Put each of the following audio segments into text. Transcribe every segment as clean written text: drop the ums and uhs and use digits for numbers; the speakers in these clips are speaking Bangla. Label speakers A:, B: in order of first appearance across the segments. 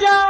A: যাও।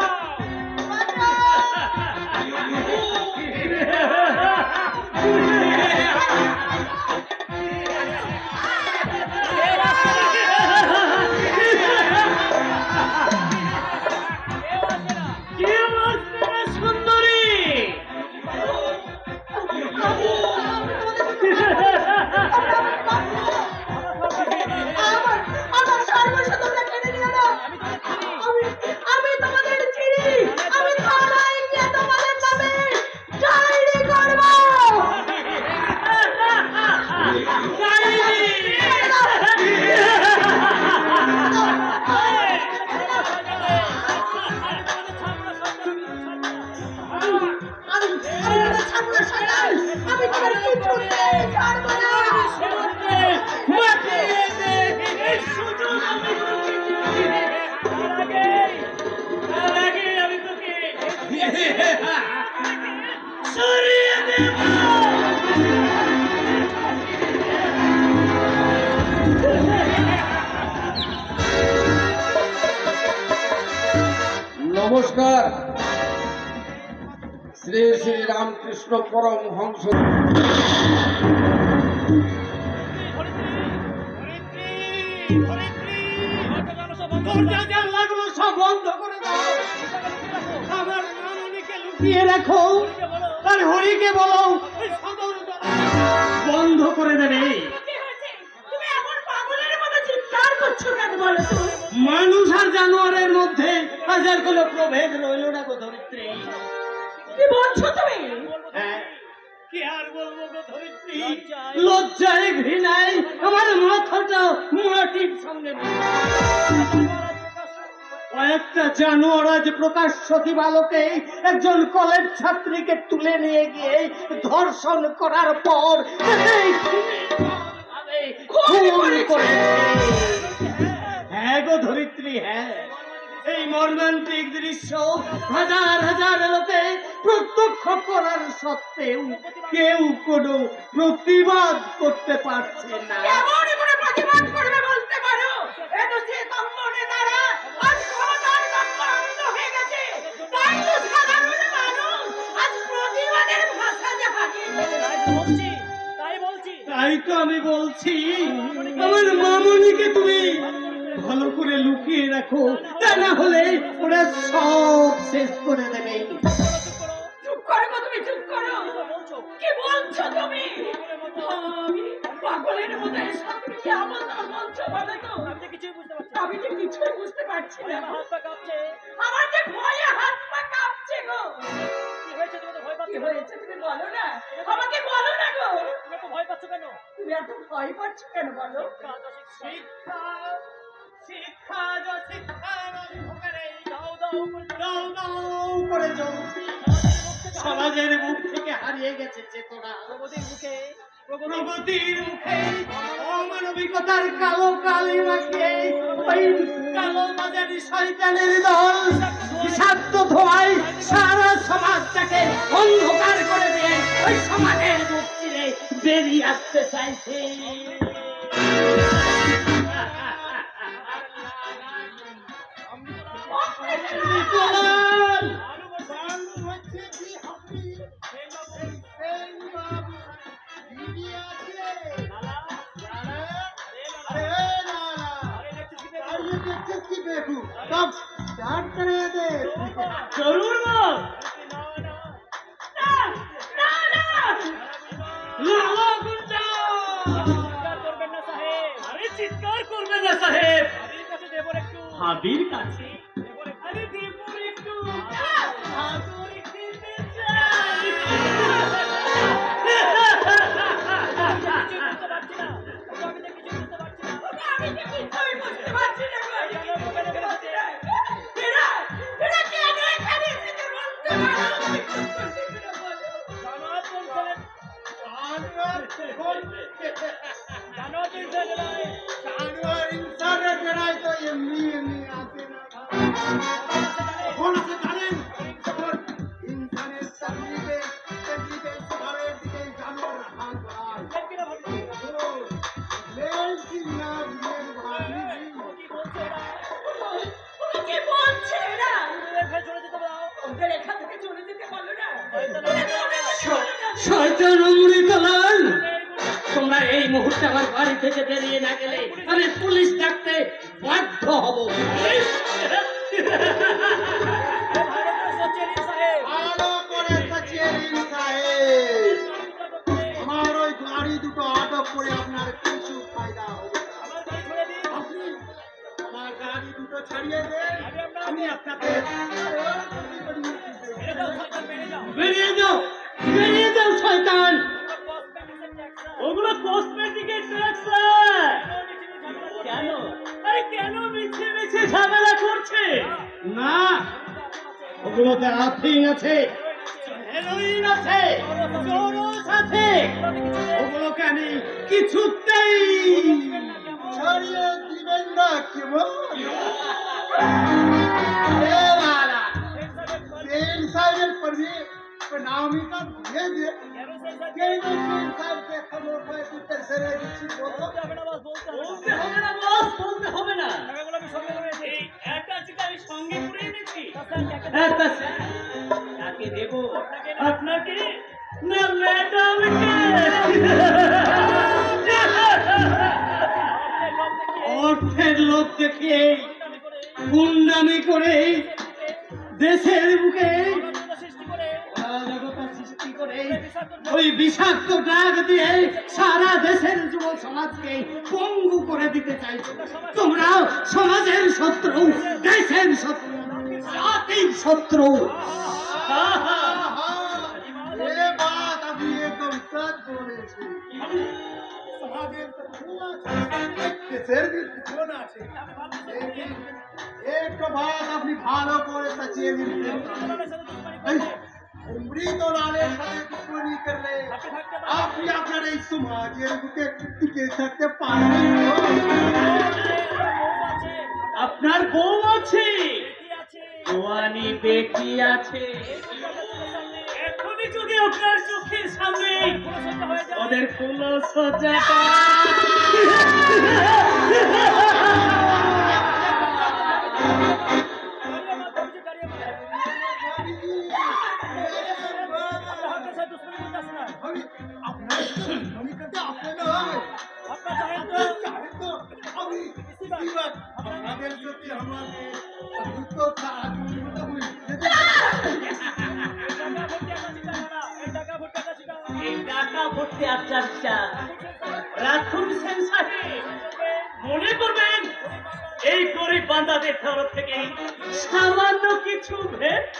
B: নমস্কার। শ্রী শ্রী রামকৃষ্ণ পরমহংস
A: দরজাগুলো সব বন্ধ করে দাও। আমার মামনিকে লুকিয়ে রাখো আর হরিকে বলো বন্ধ করে দেবে। মানুষ আর জানোয়ারের মধ্যে হাজার কোনো প্রভেদ রইল না গো ধরিত্রী।
C: কি বলছো তুমি?
A: কি আর বলবো গো ধরিত্রী, লজ্জায় ঘৃণায় আমার মাথাটা মাটির সঙ্গে। কয়েকটা জানোয়ার আজ প্রকাশ্য দিবালোকে একজন কলেজ ছাত্রীকে তুলে নিয়ে গিয়ে ধর্ষণ করার পর হ্যাঁ গো ধরিত্রী, হ্যাঁ। এই মর্মান্তিক দৃশ্য হাজার হাজার লোকে প্রত্যক্ষ করার সত্ত্বেও কেউ কোনো প্রতিবাদ করতে পারছে না।
C: প্রতিবাদ করবে বলতে পারো? এ তো সে কম্পনে দ্বারা আজ ক্ষমতার কম্পন হয়ে গেছে। তাই তো সাধারণ মানুষ আজ প্রতিবাদের ভাষা হারিয়ে ফেলেছে।
A: তাই তো আমি বলছি আমার মামনিকে তুমি ভালো করে লুকিয়ে রাখো, তা না হলে ওরা সব শেষ করে দেবে।
C: চুপ করো গো, তুমি চুপ করো। কি বলছো তুমি? আমি পাগলের মতো এসব তুমি কি এমন বলছো বলো তো? আমি যে কিছুই বুঝতে পারছি না। আমার যে ভয়ে হাত পা কাঁপছে গো। কি হয়েছে তুমি বলো না, আমাকে বলো না গো। তুমি এত ভয় পাচ্ছ কেন বলো?
A: শিক্ষা করে চলছে। সমাজের মুখ থেকে হারিয়ে গেছে চেতনা। প্রগতির মুখে অমানবিকতার কালো কালি মাখিয়ে ওই কালো বাজারি শয়তানের দল বিষাক্ত ধোঁয়ায় সারা সমাজটাকে অন্ধকার করে দিয়ে ওই সমাজের মুখ চিরে বেরিয়ে আসতে চাইছে। চিৎকার করবে না সাহেব, হাবির কাছে মুহূর্তে আমার বাড়ি থেকে বেরিয়ে না গেলে আমি পুলিশ ডাকতে বাধ্য হব।
D: ভালো করে কচেরি সাহেব, আমার ওই গাড়ি দুটো আটক করে আপনার কিছু ফায়দা হবে না। আপনি আমার গাড়ি দুটো ছাড়িয়ে দেন, আমি আপনাকে
A: বেরিয়ে যাও, বেরিয়ে যাও শয়তান। ওগুলো কসমেটিকের ট্যাক্স। কেন? আরে কেন মিছে মিছে ঝামেলা করছে? না, ওগুলোতে আফিং আছে, হেরোইন আছে, চোরস আছে। ওগুলোকে আমি কিছুতেই
D: ছাড়িয়ে দিবেন না কেমন? सेन साहब पर भी प्रणामी का दे दे के सेन साहब के खबर पे उत्तर से दिच्छी बोलो
A: বলতে হবে না বস, বলতে হবে না। এই অ্যাটাচটা আমি সঙ্গে করে এনেছি। কাকে দেব? আপনাকে না ম্যাডামকে? অর্থের লোভ দেখিয়ে গুন্ডামি করে দেশের বুকে অরাজকতা সৃষ্টি করে ওই বিষাক্ত ডাক দিয়ে সারা দেশের যুব সমাজকে পঙ্গু করে দিতে চাইছো। তোমরা সমাজের শত্রু, দেশের শত্রু, জাতির শত্রু।
D: ये बात अभी एकदम सच बोले छी समाजेर शत्रु আছে দেশের শত্রু আছে लेकिन एक बात আপনি ভালো করে সচিয়ে নিন অমৃতলালের সাথে দুশ্মনী করলে আপনি আপনার এই সমাজের বুকে টিকে থাকতে পারবেন না।
A: আপনার বউ আছে, জোয়ানি বেটি আছে। এখনই যদি আপনার চোখের সামনে ওদের কোনো সজ্জাটা
D: আমি আপনার দুশ্মনী করতে আপনি না চাহেন তো আমি ইসিবাত আপনাদের প্রতি আমাকে দুঃখ সাহায্য করুন।
A: এই টাকা ভর্তি আচারটা রাখুন সেন সাহেব। মনে করবেন এই গরিব বান্দাদের তরফ থেকে সামান্য কিছু ভেট।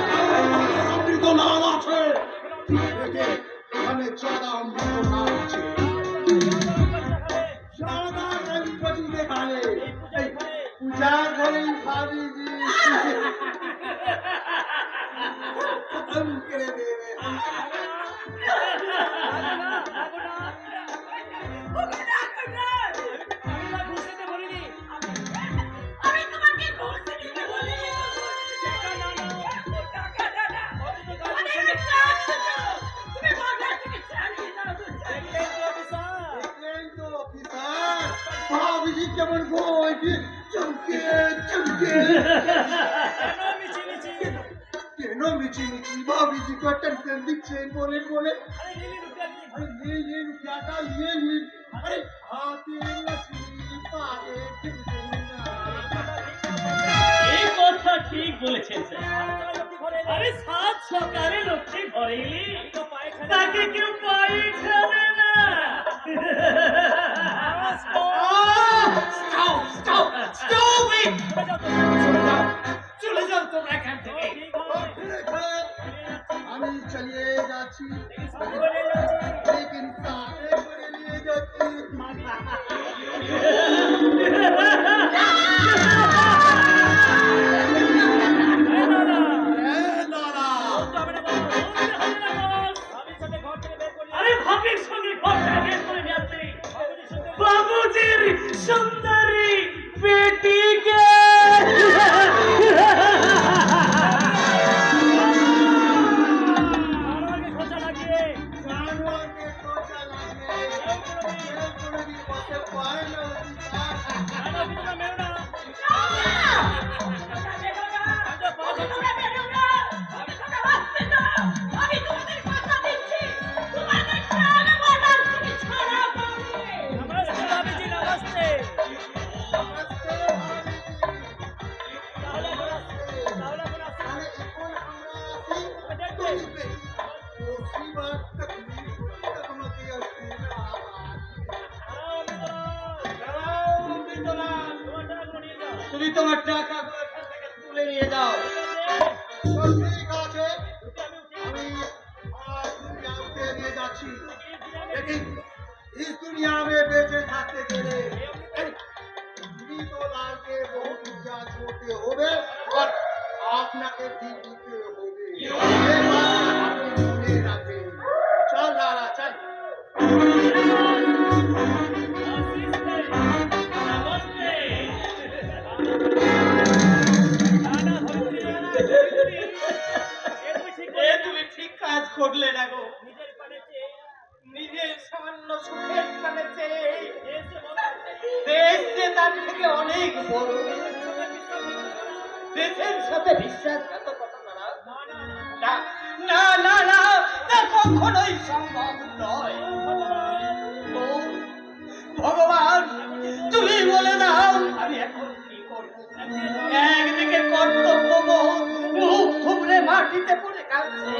D: অমৃতলাল আছে এখানে চড়া অমৃতলাল আছে চড়া গণপতি দেখালে পূজা করেন স্বামীজি খতম করে দেবে। কেমন বই চমকে চমকে কেন মিছি মিছি ভাবিজি को टेंशन दिखे बोले बोले अरे ये रुपया ये अरे हाथी मछली पागे
A: এই কথা ঠিক বলেছেন স্যার। আরে সাত সকালে লক্ষ্মী ঘরে এলি তাকে কেউ পায়ে খাবে না। চলে যাও তোমরা এখান থেকে।
D: আমি চলিয়ে যাচ্ছি लेकिन साथे করে নিয়ে যাচ্ছি
A: আরে ভাবির সঙ্গে ঘর থেকে বের করে নিয়ে আসছি বাবুজির সুন্দরী বেটিকে। যাও।
D: তো ঠিক আছে, আমি आज दुनिया उठे নিয়ে যাচ্ছি। लेकिन इस दुनिया में बेঁচে থাকতে গেলে মৃতলালকে বহু পূজা করতে হবে আর আপনাকে भी দিতে হবে। এই কথা আপনি মনে রাখবেন। চল লালা চল।
A: এ তুমি ঠিক কাজ করলে না গো। নিজের সামান্য সুখের টানে চেয়ে দেশ যে তার থেকে অনেক বড়। দেশের সাথে বিশ্বাসঘাতকতা করা না না না না তা কখনোই সম্ভব নয়। ও ভগবান, তুমি বলে দাও আমি এখন কি করবো। একদিকে কর্তব্য মুখ থুবড়ে মাটিতে পড়ে কাঁদছে,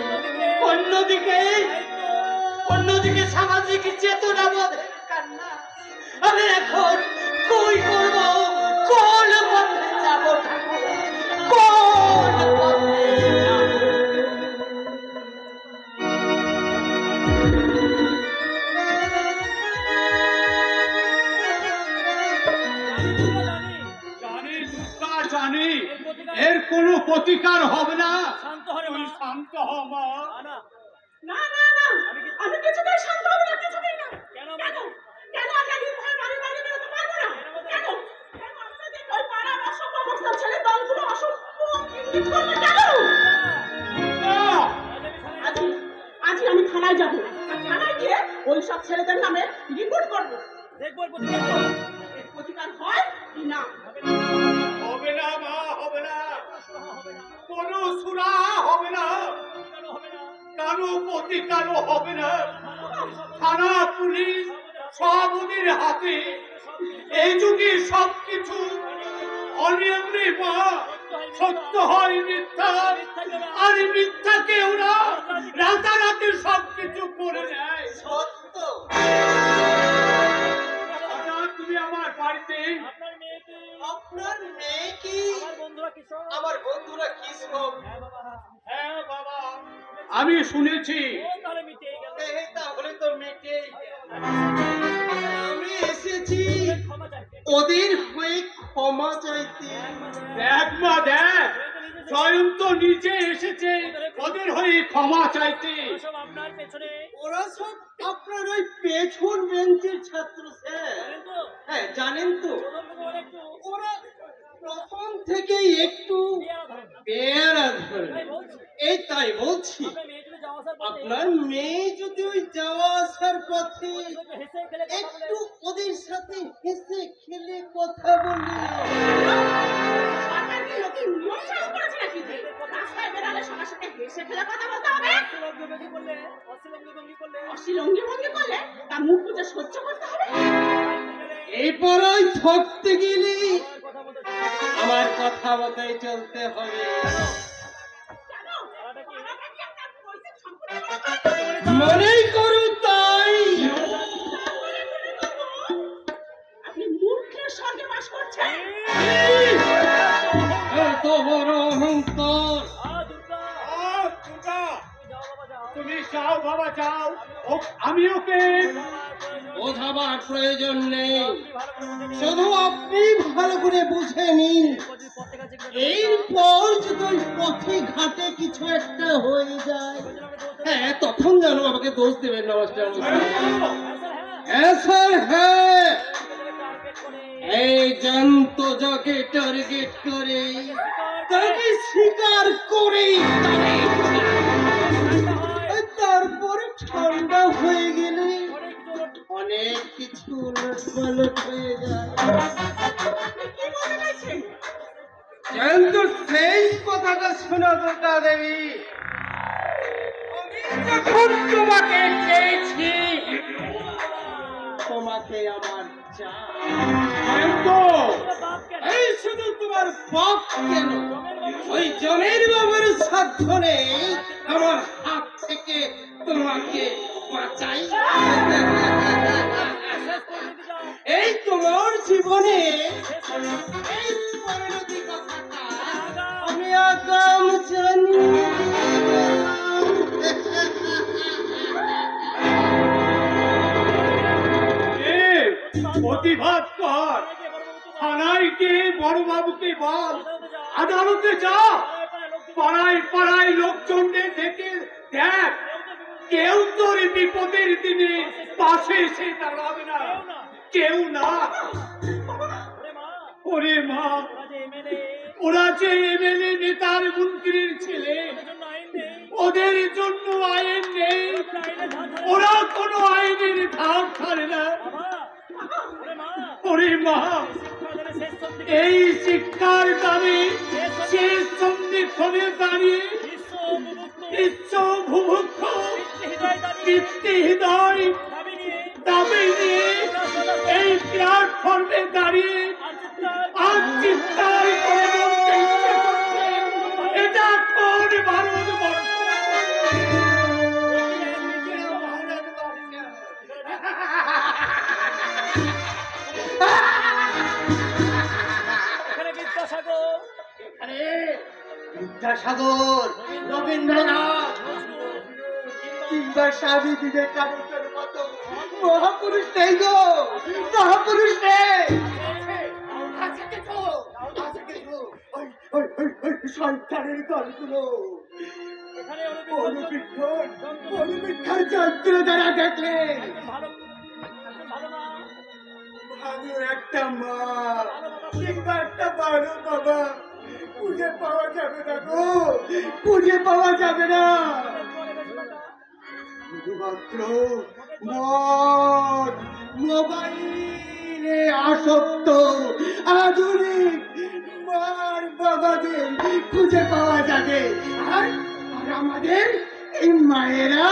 A: অন্যদিকে সামাজিক চেতনা বোধের কান্না। আমি এখন কই করব, কোন পথে যাব ঠাকুর, কোন পথে যাব?
B: জানি দুর্গা জানি, এর কোনো প্রতিকার হবে না। তুই শান্ত হ মা।
C: না না না, আমি কিছুতেই শান্ত হব না, কিছুতেই না। কেন কেন আমরা নির্ভয় বাড়ি বাইরে বেরোতে পারবো না? কেন কেন আপনাদের ওই পাড়ার অসভ্য অবস্থা ছেড়ে দলগুলো অসভ্য ইঙ্গিত করবে কেন? আজই আমি থানায় যাব। থানায় গিয়ে ওই সব ছেলেদের নামে রিপোর্ট করব। দেখব এর প্রতিকার হয় কি না।
B: হবে না মা, হবে না, কোনো সুরাহা হবে না, কারো প্রতিকারও হবে না। থানা পুলিশ সব ওদের হাতে। এই যুগে সবকিছু অনিয়ম রে মা। সত্য হয় মিথ্যা, আর মিথ্যাকে ওরা রাতারাতি সবকিছু করে নেয়।
A: সত্য
B: হঠাৎ তুমি আমার বাড়িতে
A: আপনার মেয়ে কি? আমার বন্ধুরা কি সব?
B: হ্যাঁ বাবা, আমি শুনেছি।
A: এই তাহলে তো মিটে। আমি এসেছি ওদের হয়ে ক্ষমা চাইতে।
B: দেখ মা দেখ, জয়ন্ত নিজে এসেছে ওদের হয়ে ক্ষমা চাইতে।
A: ওরা সব আপনার ওই পেছন বেঞ্চের ছাত্র স্যার। হ্যাঁ জানেন তো, ওরা প্রথম থেকেই একটু বেয়ারা ধরে। এই তাই বলছি, আপনার মেয়ে যদি ওই যাওয়া আসার পথে একটু ওদের সাথে হেসে খেলে কথা বলে।
C: সরকার কি লোকে নিয়ম চালু করেছে নাকি? রাস্তায় বেরালে সবার সাথে হেসে খেলে কথা বলতে হবে? অশ্লীল ভঙ্গি করলে তা মুখ বুঝে সহ্য করতে হবে?
A: এই পরাই ঠকতে গেলে আমার কথা মতোই চলতে হবে।
C: কেন? আমাকে কি আপনার পৈতৃক সম্পত্তি বলে মনে হয়?
A: মনেই করু তাই।
C: আপনি মূর্খের স্বর্গে বাস করছেন।
A: এত বড় অহংকার।
B: তুমি যাও বাবা যাও, আমি ওকে
A: বোঝাবার প্রয়োজন নেই, শুধু আপনি ভালো করে বুঝে নিন। এরপর যদি ওই পথে ঘাটে কিছু একটা হয়ে যায়, হ্যাঁ তখন যেন আমাকে দোষ দেবেন না মাস্টার মশাই। হ্যাঁ স্যার হ্যাঁ, এই জ্যান্ত যাকে টার্গেট করে তাকে শিকার করে তারপর ঠান্ডা হয়ে গেলে অনেক কিছু উলটপালট হয়ে যায়।
C: কি বলতে চাইছেন?
A: কিন্তু সেই কথাটা শোনা দুর্গা দেবী, আমি যখন তোমাকে চেয়েছি তোমাকে আমার চাই। এই শুধু তোমার বাপ কেন, ওই জমের বাবার সাধ্য নেই আমার হাত থেকে তোমাকে বাঁচাই। এই তোমার জীবনে এই পরিণতি কথাটা আমি আজ
B: প্রতিবাদ কর, থানায় গিয়ে বড়বাবুকে বল, আদালতে যা, পাড়ায় পাড়ায় লোকজনদের দেখে দেখ, কেউ তোর বিপদের দিনে পাশে এসে দাঁড়াবে না, কেউ না। ওরে মা, ওরা যে এমএলএ নেতার মন্ত্রীর ছেলে, ওদের জন্য আইন নেই, ওরা কোনো আইনের ধার ছাড়ে না। ওরে মা, এই শিক্ষার দাবি শেষ সন্ধিক্ষণে দাঁড়িয়ে ইচ্ছ ভুভুক্ষ তৃপ্তি হৃদয় দাবি নিয়ে এই প্ল্যাটফর্মে দাঁড়িয়ে আর চিৎকার করে বলতে ইচ্ছে করছে, এটা কোন ভারতবর্ষ?
A: বিদ্যাসাগর, রবীন্দ্রনাথ কিংবা স্বামী বিবেকানন্দের মতো মহাপুরুষ নেই গো, মহাপুরুষ নেই। সরকারের দলগুলো অনুবীক্ষণ যন্ত্র দ্বারা দেখলে ভালো একটা মা কিংবা একটা ভালো বাবা খুঁজে পাওয়া যাবে না গো, খুঁজে পাওয়া যাবে না। শুধুমাত্র মদ মোবাইলে আসক্ত আধুনিক মার বাবাদের খুঁজে পাওয়া যাবে। আর আমাদের এই মায়েরা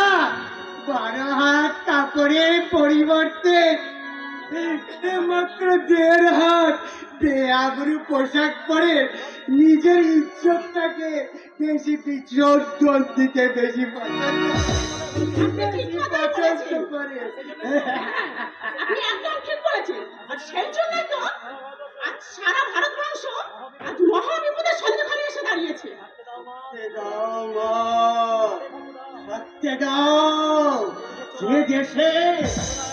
A: 12 হাত কাপড়ের পরিবর্তে মাত্র 1.5 হাত বেআবরু পোশাক পরে নিজের ইজ্জতটাকে বেশি বিসর্জন দিতে বেশি পছন্দ করে।
C: আপনি একদম ঠিক বলেছেন। আর সেই জন্যই তো আজ সারা ভারতবর্ষ আজ মহা বিপদের সন্ধিক্ষণে এসে দাঁড়িয়েছে।
A: যে দেশে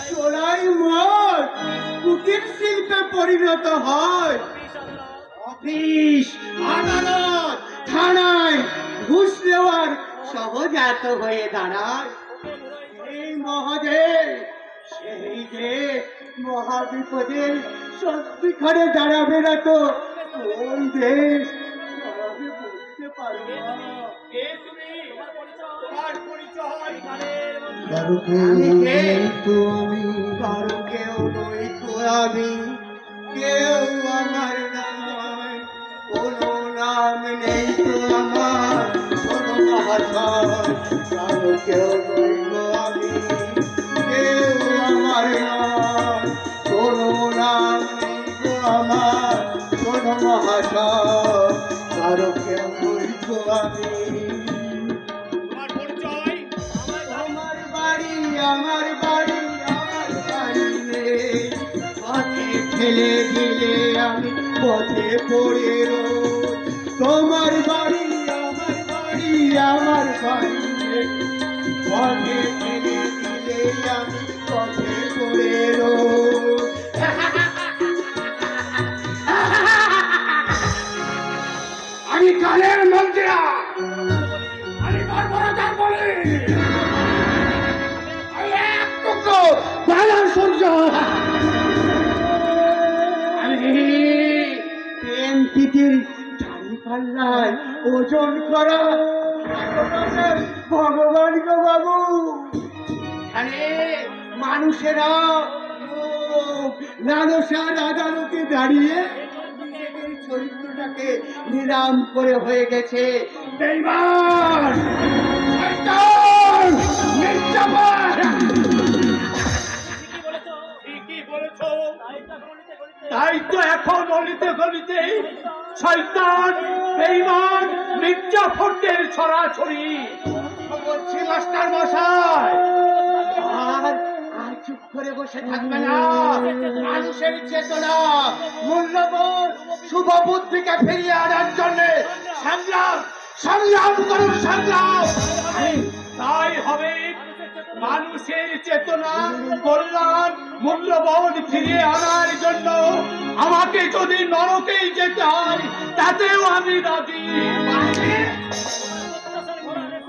A: চোরাই মদ কুটির শিল্পে পরিণত হয়, অফিস আদালত থানায় ঘুষ নেওয়ার সহজাত হয়ে দাঁড়ায়, এই মহাদেশ সেই দেশ মহাবিপদের সন্ধিক্ষণে দাঁড়াবে না তো কোন দেশ দাঁড়াবে বলতে পারবো না। কারো কেউ নই তো আমি, কেউ আমার নয়, কোনো নাম নেই তো আমার, কোনো মহাশয়। কারো কেউ নই তো আমি, কেউ আমার নয়, কোনো নাম নেই তো আমার, কোনো মহাশয়। কারো কেউ নই তো আমি। আমার বাড়ি নেই, পথে ফেলে দিলে আমি পথে পড়ে রোজ। তোমার বাড়ি আমার বাড়ি নেই, পথে ফেলে দিলে আমি পথে পড়ে রোজ। আমি কালের মন্ত্রীরা, আমি বর্বরতার বলি, সূর্য পাল্লায় ওজন করা ভগবান গো বাবু। আরে মানুষেরা লালসার আদালতে দাঁড়িয়ে নিজেদের চরিত্রটাকে নিলাম করে হয়ে গেছে বেঈমান, শয়তান, মিথ্যাবাদ। তাই তো এখন গলিতে গলিতে শয়তান, বেঈমান, মির্জাফরদের ছড়াছড়ি। বলছি মাস্টার মশাই, আর চুপ করে বসে থাকবে না। মানুষের চেতনা, মূল্যবোধ, শুভ বুদ্ধিকে ফিরিয়ে আনার জন্য সংগ্রাম করুন, সংগ্রাম। তাই হবে
B: মানুষের চেতনা, কল্যাণ, মূল্যবোধ ফিরিয়ে আনার জন্য আমাকে যদি নরকেই যেতে হয় তাতেও আমি রাজি।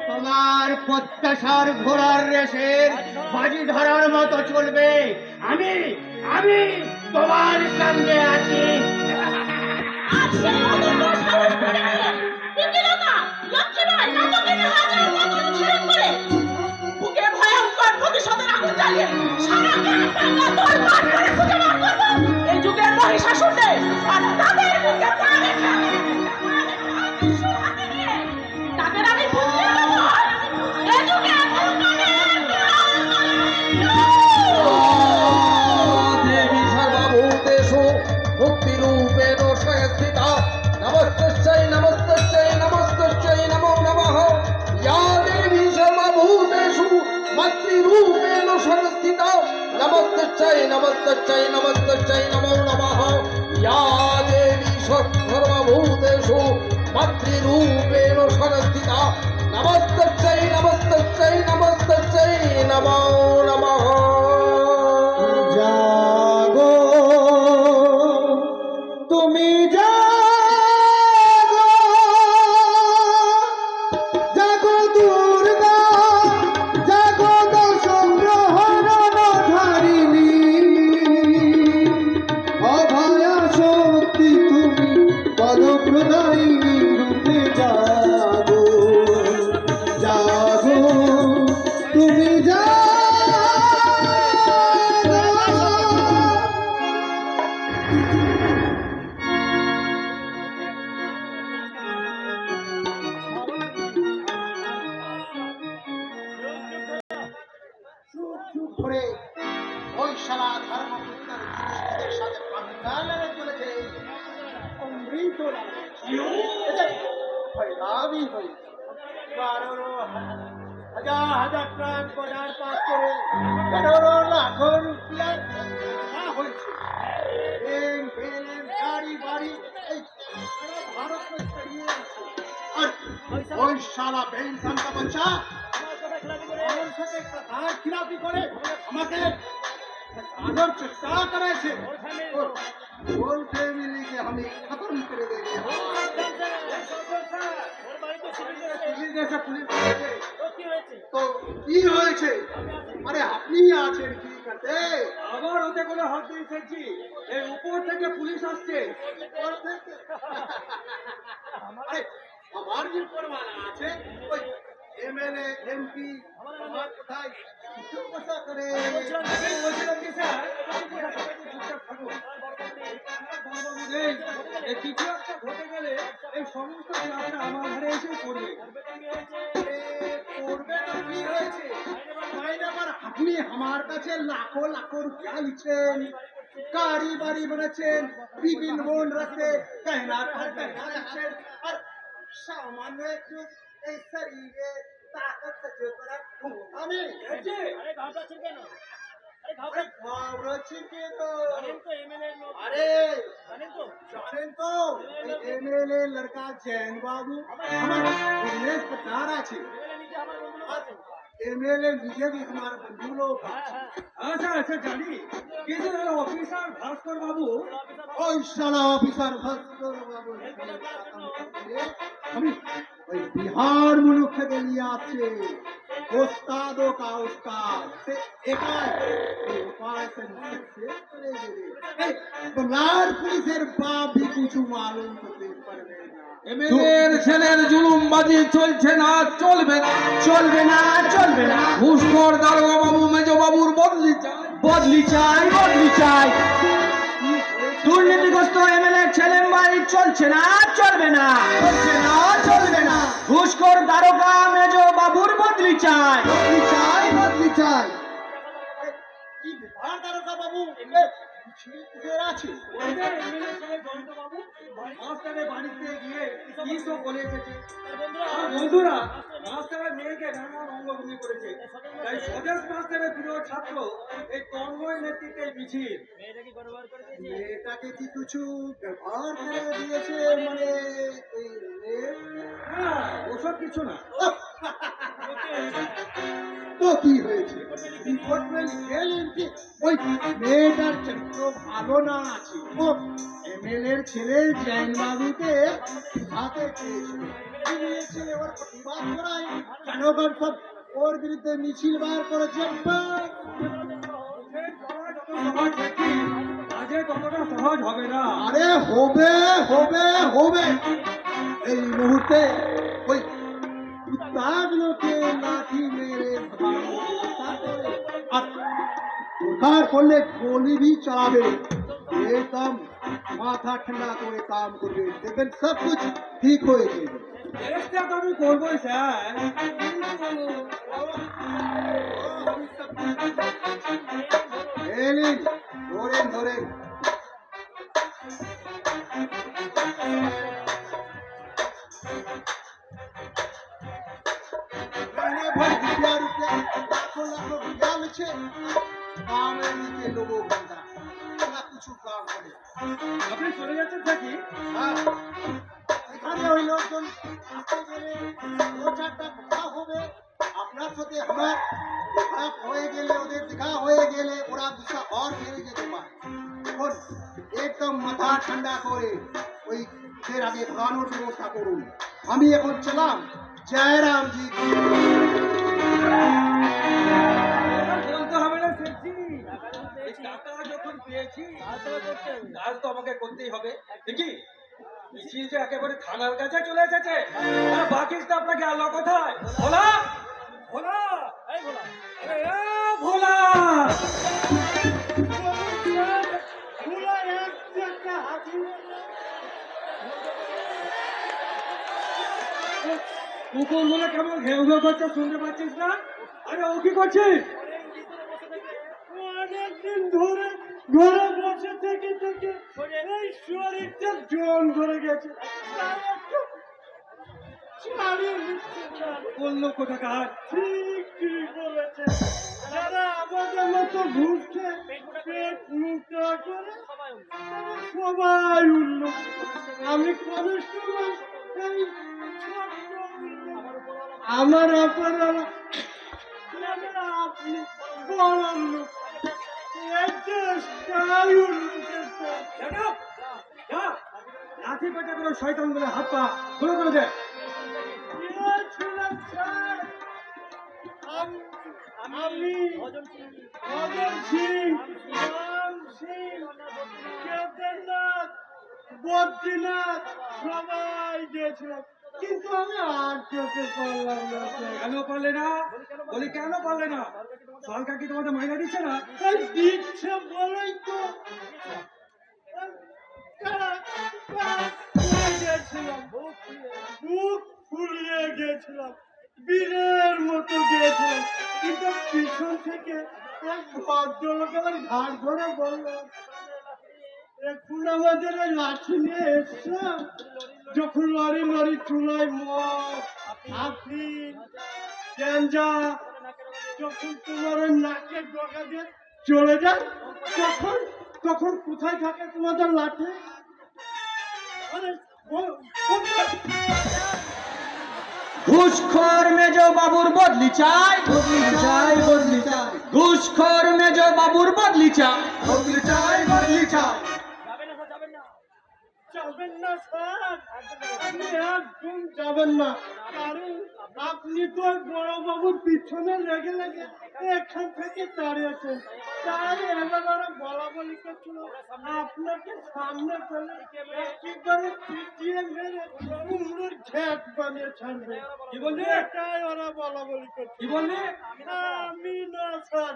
A: তোমার প্রত্যাশার ঘোড়ার রেসের বাজি ধরার মতো চলবে। আমি আমি তোমার সঙ্গে আছি।
C: আর সেই মতো তোর সাহস করে আছে। তিতিলতা, লক্ষ্মীবাই, নাটকের হাজার বদল ছেড়ে করে বুকে ভয়ঙ্কর প্রতিশোধের আগুন জ্বালিয়ে সারা গ্রাম বাংলা তোর পার করে খুঁজে বার করবো এই যুগের মহিষাসুরদের। আর তাদের বুকে পা রেখে হাতে নিয়ে তাদের আমি বুঝতে দেবো এ যুগে
E: देवी सर्वभूतेषु मुक्तिरूपेण संस्थिता नमस्तस्यै नमस्तस्यै नमस्तस्यै नमो नमः। या देवी सर्वभूतेषु मातृरूपेण संस्थिता नमस्तस्यै नमस्तस्यै नमस्तस्यै नमो नमः। या देवी सर्वभूतेषु मातृरूपेण संस्थिता नमस्तस्यै नमस्तस्यै नमस्तस्यै नमो नमः।
A: জাগো তুমি জাগো, জাগো দুর্গা, জাগো দশ গ্রহণ ধারিণী, অভয়া শক্তি তুমি পদপ্রদায়িনী রূপে জাগো, জাগো তুমি জাগো।
D: যুগ যুগ ধরে ওই শালা ধর্মপুত্রের জিনিসদের সাথে পাঙ্গা লড়ে চলেছে। অমৃত ফয়লাভই হয়েছে। 12,000 ট্রাক বাজার পাস করে 15 লাখ রুপিয়ার টাকা হয়েছে। প্রেম, প্রেম, গাড়ি বাড়ি এই সারা ভারতকে ছড়িয়ে আছে। আর ওই শালা বেইনসান का बच्चा আমার সাথে কাতার খিলাফি করে আমাকে আদর চেষ্টা করেছে। ওর ফ্যামিলিকে আমি খতম করে দেবে। তো কি হয়েছে? আরে আপনি আছেন কি করতে?
B: আবার ওতে কোনো হাত দিয়ে ফেলছি, এই উপর থেকে পুলিশ আসছে।
D: উপর থেকে? আরে আমার যে পরওয়ানা আছে ওই এমএলএ এমপি আমার কোথায় কিছু কথা করে?
B: বলছিলাম কি স্যার, এই এই কিছু একটা ঘটে গেলে এই সমস্ত চাপটা আমার ঘরে এসে পড়বে।
D: করবে তো কি হয়েছে? মাইনে আবার আপনি আমার কাছে লাখো লাখো রুপিয়া নিচ্ছেন, গাড়ি বাড়ি বানাচ্ছেন, বিভিন্ন বোন রাখতে গহনা রাখছেন, আর সামান্য একটু এই শরীরে তাকত সহ্য করার ক্ষমতা নেই।
C: আরে ঘাবড়াচ্ছেন কেন? আরে
D: আরে ঘাবড়াচ্ছি কেন?
C: জানেন তো এমএলএ লোক,
D: আরে
C: জানেন তো
D: জানেন তো এমএলএ লড়কা জैन বাবু আমার বিজনেস পার্টনার আছে।
C: এমএলএ নিজে আমার বন্ধু আছে।
D: एमएलए मुझे भी हमारे बंधु लोग
B: আচ্ছা আচ্ছা জানি, কিন্তু অফিসার ভাস্কর বাবু
D: ওই শালা অফিসার ভাস্কর বাবু আমি ওই बिहार मुल्क থেকে নিয়ে আসছে ওস্তাদों का उस्ताद से একাই উপায় से করে দেবে। এই বাংলার পুলিশের বাপ भी कुछ मालूम করতে পারবে না।
E: এমএলএর ছেলের জুলুমবাজি চলছে না, চলবে না,
A: চলবে না, চলবে না।
E: ঘুষখোর দারোগা বাবু মেজ বাবুর বদলি চাই।
A: বদলি চাই, বদলি চাই। দুর্নীতিগ্রস্ত এমএলএ ছেলের বাড়ি চলছে না, চলবে না, চলছে না, চলবে না। ঘুষখোর দারোগা মেজ বাবুর বদলি চাই, বদলি চাই, বদলি চাই।
D: কি ব্যাপার দারোগা বাবু? কিসের আছে?
B: ওদের এমএলএ সাহেব জয়ন্ত বাবু মাস্টারের বাড়িতে গিয়ে কি সব বলে এসেছে। আর বন্ধুরা মাস্টারের মেয়েকে নানা রঙ্গভঙ্গি করেছে। তাই স্বদেশ মাস্টারের প্রিয় ছাত্র এই তন্ময় নেতৃত্বে এই মিছিল।
D: মেয়েটাকে কি কিছু ব্যবহার করে দিয়েছে মানে এই রে?
B: হ্যাঁ, ওসব কিছু না।
D: তো কি হয়েছে? রিপোর্ট গেলেন যে ওই মেয়েটার চরিত্র ভালো না আছে। ও এমএলএর ছেলে জৈন বাবুকে হাতে পেয়েছিল। পেয়েছিল, ওর প্রতিবাদ করায় জনগণ সব ওর বিরুদ্ধে মিছিল বার করেছে।
B: আজে কতটা সহজ হবে না।
D: আরে হবে হবে হবে। এই মুহূর্তে ওই কুত্তাগুলোকে লাঠি মেরে আর দরকার করলে গোলি भी চালাবে। एकदम মাথা ঠান্ডা করে কাম করবে, দেখবেন সব कुछ ঠিক হয়ে যাবে।
B: চেষ্টা তো আমি করবোই স্যার।
D: এলিন ধরেন ধরেন। मैंने भाई ₹1 लाखों लाखों रुपया मिले काम है नीचे लोगों बंदा ना कुछ काम करे।
B: আপনি চলে যাচ্ছেন থাকি।
D: হ্যাঁ, এখানে ওই লোকজন আসতে গেলে দু চারটা কথা হবে। আপনার সাথে আমার দেখা হয়ে গেলে, ওদের দেখা হয়ে গেলে ওরা গুসা আর বেড়ে যেতে পারে। এখন একদম মাথা ঠান্ডা করে ওই ফের আগে ভগানোর ব্যবস্থা করুন। আমি এখন চলাম। জয়রাম জি কি
B: বলতে হবে না সেটজি, এই টাকা যখন পেয়েছি কাজ তো আমাকে করতেই হবে। দেখি মিছিল যে একেবারে থানার কাছে চলে এসেছে, আর বাকি আপনাকে আলো কোথায়? ভোলা ভোলা এই ভোলা, আরে এ ভোলা, কুকুর বলে কেমন ঘেউ ঘেউ করছে শুনতে পাচ্ছিস না? আরে ও কি করছিস?
A: অনেকদিন ধরে ঘরে বসে থেকে থেকে এই শরীরটা জল ধরে গেছে। তাই একটু ছাড়িয়ে নিচ্ছে না।
B: বললো কোথাকার।
A: ঠিক বলেছে। যারা আমাদের মতো ঘুরছে পেট মুখটা করে তারা সবাই উন্নত। আমি কনিষ্ঠ, এই ছোট্ট উন্নত। আমার আপনারা আপনি বড় লোক। এই দেশটাই উন্নতের পথ।
B: লাঠি পেটে করে শয়তান বলে হাত পা খুলে করে দে।
A: ছিলাম স্যার, আমি ভজন সিং, রাম সিং, কেদারনাথ, বদ্রীনাথ সবাই গিয়েছিলাম, কিন্তু আমি আর চোখে পড়লাম না স্যার।
B: কেন পারলে না? বলি কেন পারলে না? সরকার কি তোমাদের মাইনা দিচ্ছে না?
A: এই দিচ্ছে বলেই তো গিয়েছিলাম, বুক ফুলিয়ে গিয়েছিলাম, বীরের মতো গিয়েছিলাম, কিন্তু পিছন থেকে এক ভদ্রলোক আমার ঘাট ধরে বলল, এখন আমাদের ওই লাঠি নিয়ে এসছো, যখন লরি লরি চুলায় মদ আফিম গ্যাঞ্জা যখন তোমার ওই নাকের ডগা দিয়ে চলে যায়, তখন তখন কোথায় থাকে তোমাদের লাঠি? আরে
E: ঘুষখোর মেজো বাবুর বদলি চাই,
D: বদলি চাই বদলি চাই
E: ঘুষখোর মেজো বাবুর বদলি চাই।
D: বদলি চাই বদলি চাই।
A: যাবেন না স্যার, আপনি একদম যাবেন না, কারণ আপনি তো ওই বড় বাবুর পিছনে লেগে লেগে এখান থেকে দাঁড়িয়েছেন। তাই এবার ওরা বলা বলি করছিল আপনাকে সামনে পেলে একেবারে পিটিয়ে মেরে কুমড়োর ঘেট বানিয়ে ছাড়বে।
B: কি বললি?
A: এটাই ওরা বলা বলি করছে।
B: কি বললি?
A: আমি না স্যার,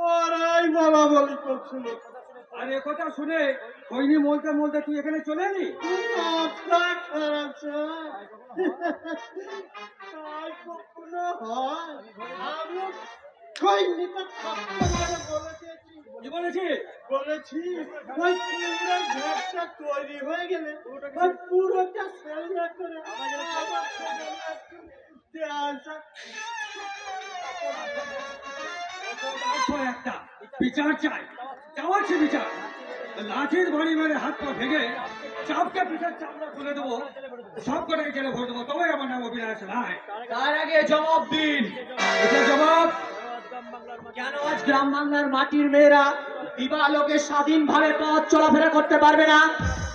A: ওরাই বলা বলি করছিল।
B: আর এ কথা শুনে হয়নি বলতে বলতে তুই এখানে চলে এলি?
A: মাথা খারাপ স্যার, তাই কখনো হয়? আমি সৈনিকের থাপ্পড় মেরে বলে দিয়েছি,
B: কি বলেছি?
A: বলেছি ওই কুমড়োর ঘরটা তৈরি হয়ে গেলে ওই পুরোটা সেল না করে আমার সঙ্গে একটু দেয়া যায়।
B: একটা বিচার চাই, চাওয়াচ্ছি বিচার। লাঠির বাড়ি মেরে হাত পা ভেঙে সবকে পিঠের চামড়া খুলে দেবো, সবকটাকে জেলে ভরে দেবো, তবেই আমার নাম অবিনাশ রায়।
A: তার আগে জবাব দিন,
B: এটা জবাব,
A: কেন আজ গ্রাম বাংলার মাটির মেয়েরা দিবালোকে স্বাধীনভাবে পথ চলাফেরা করতে পারবে না?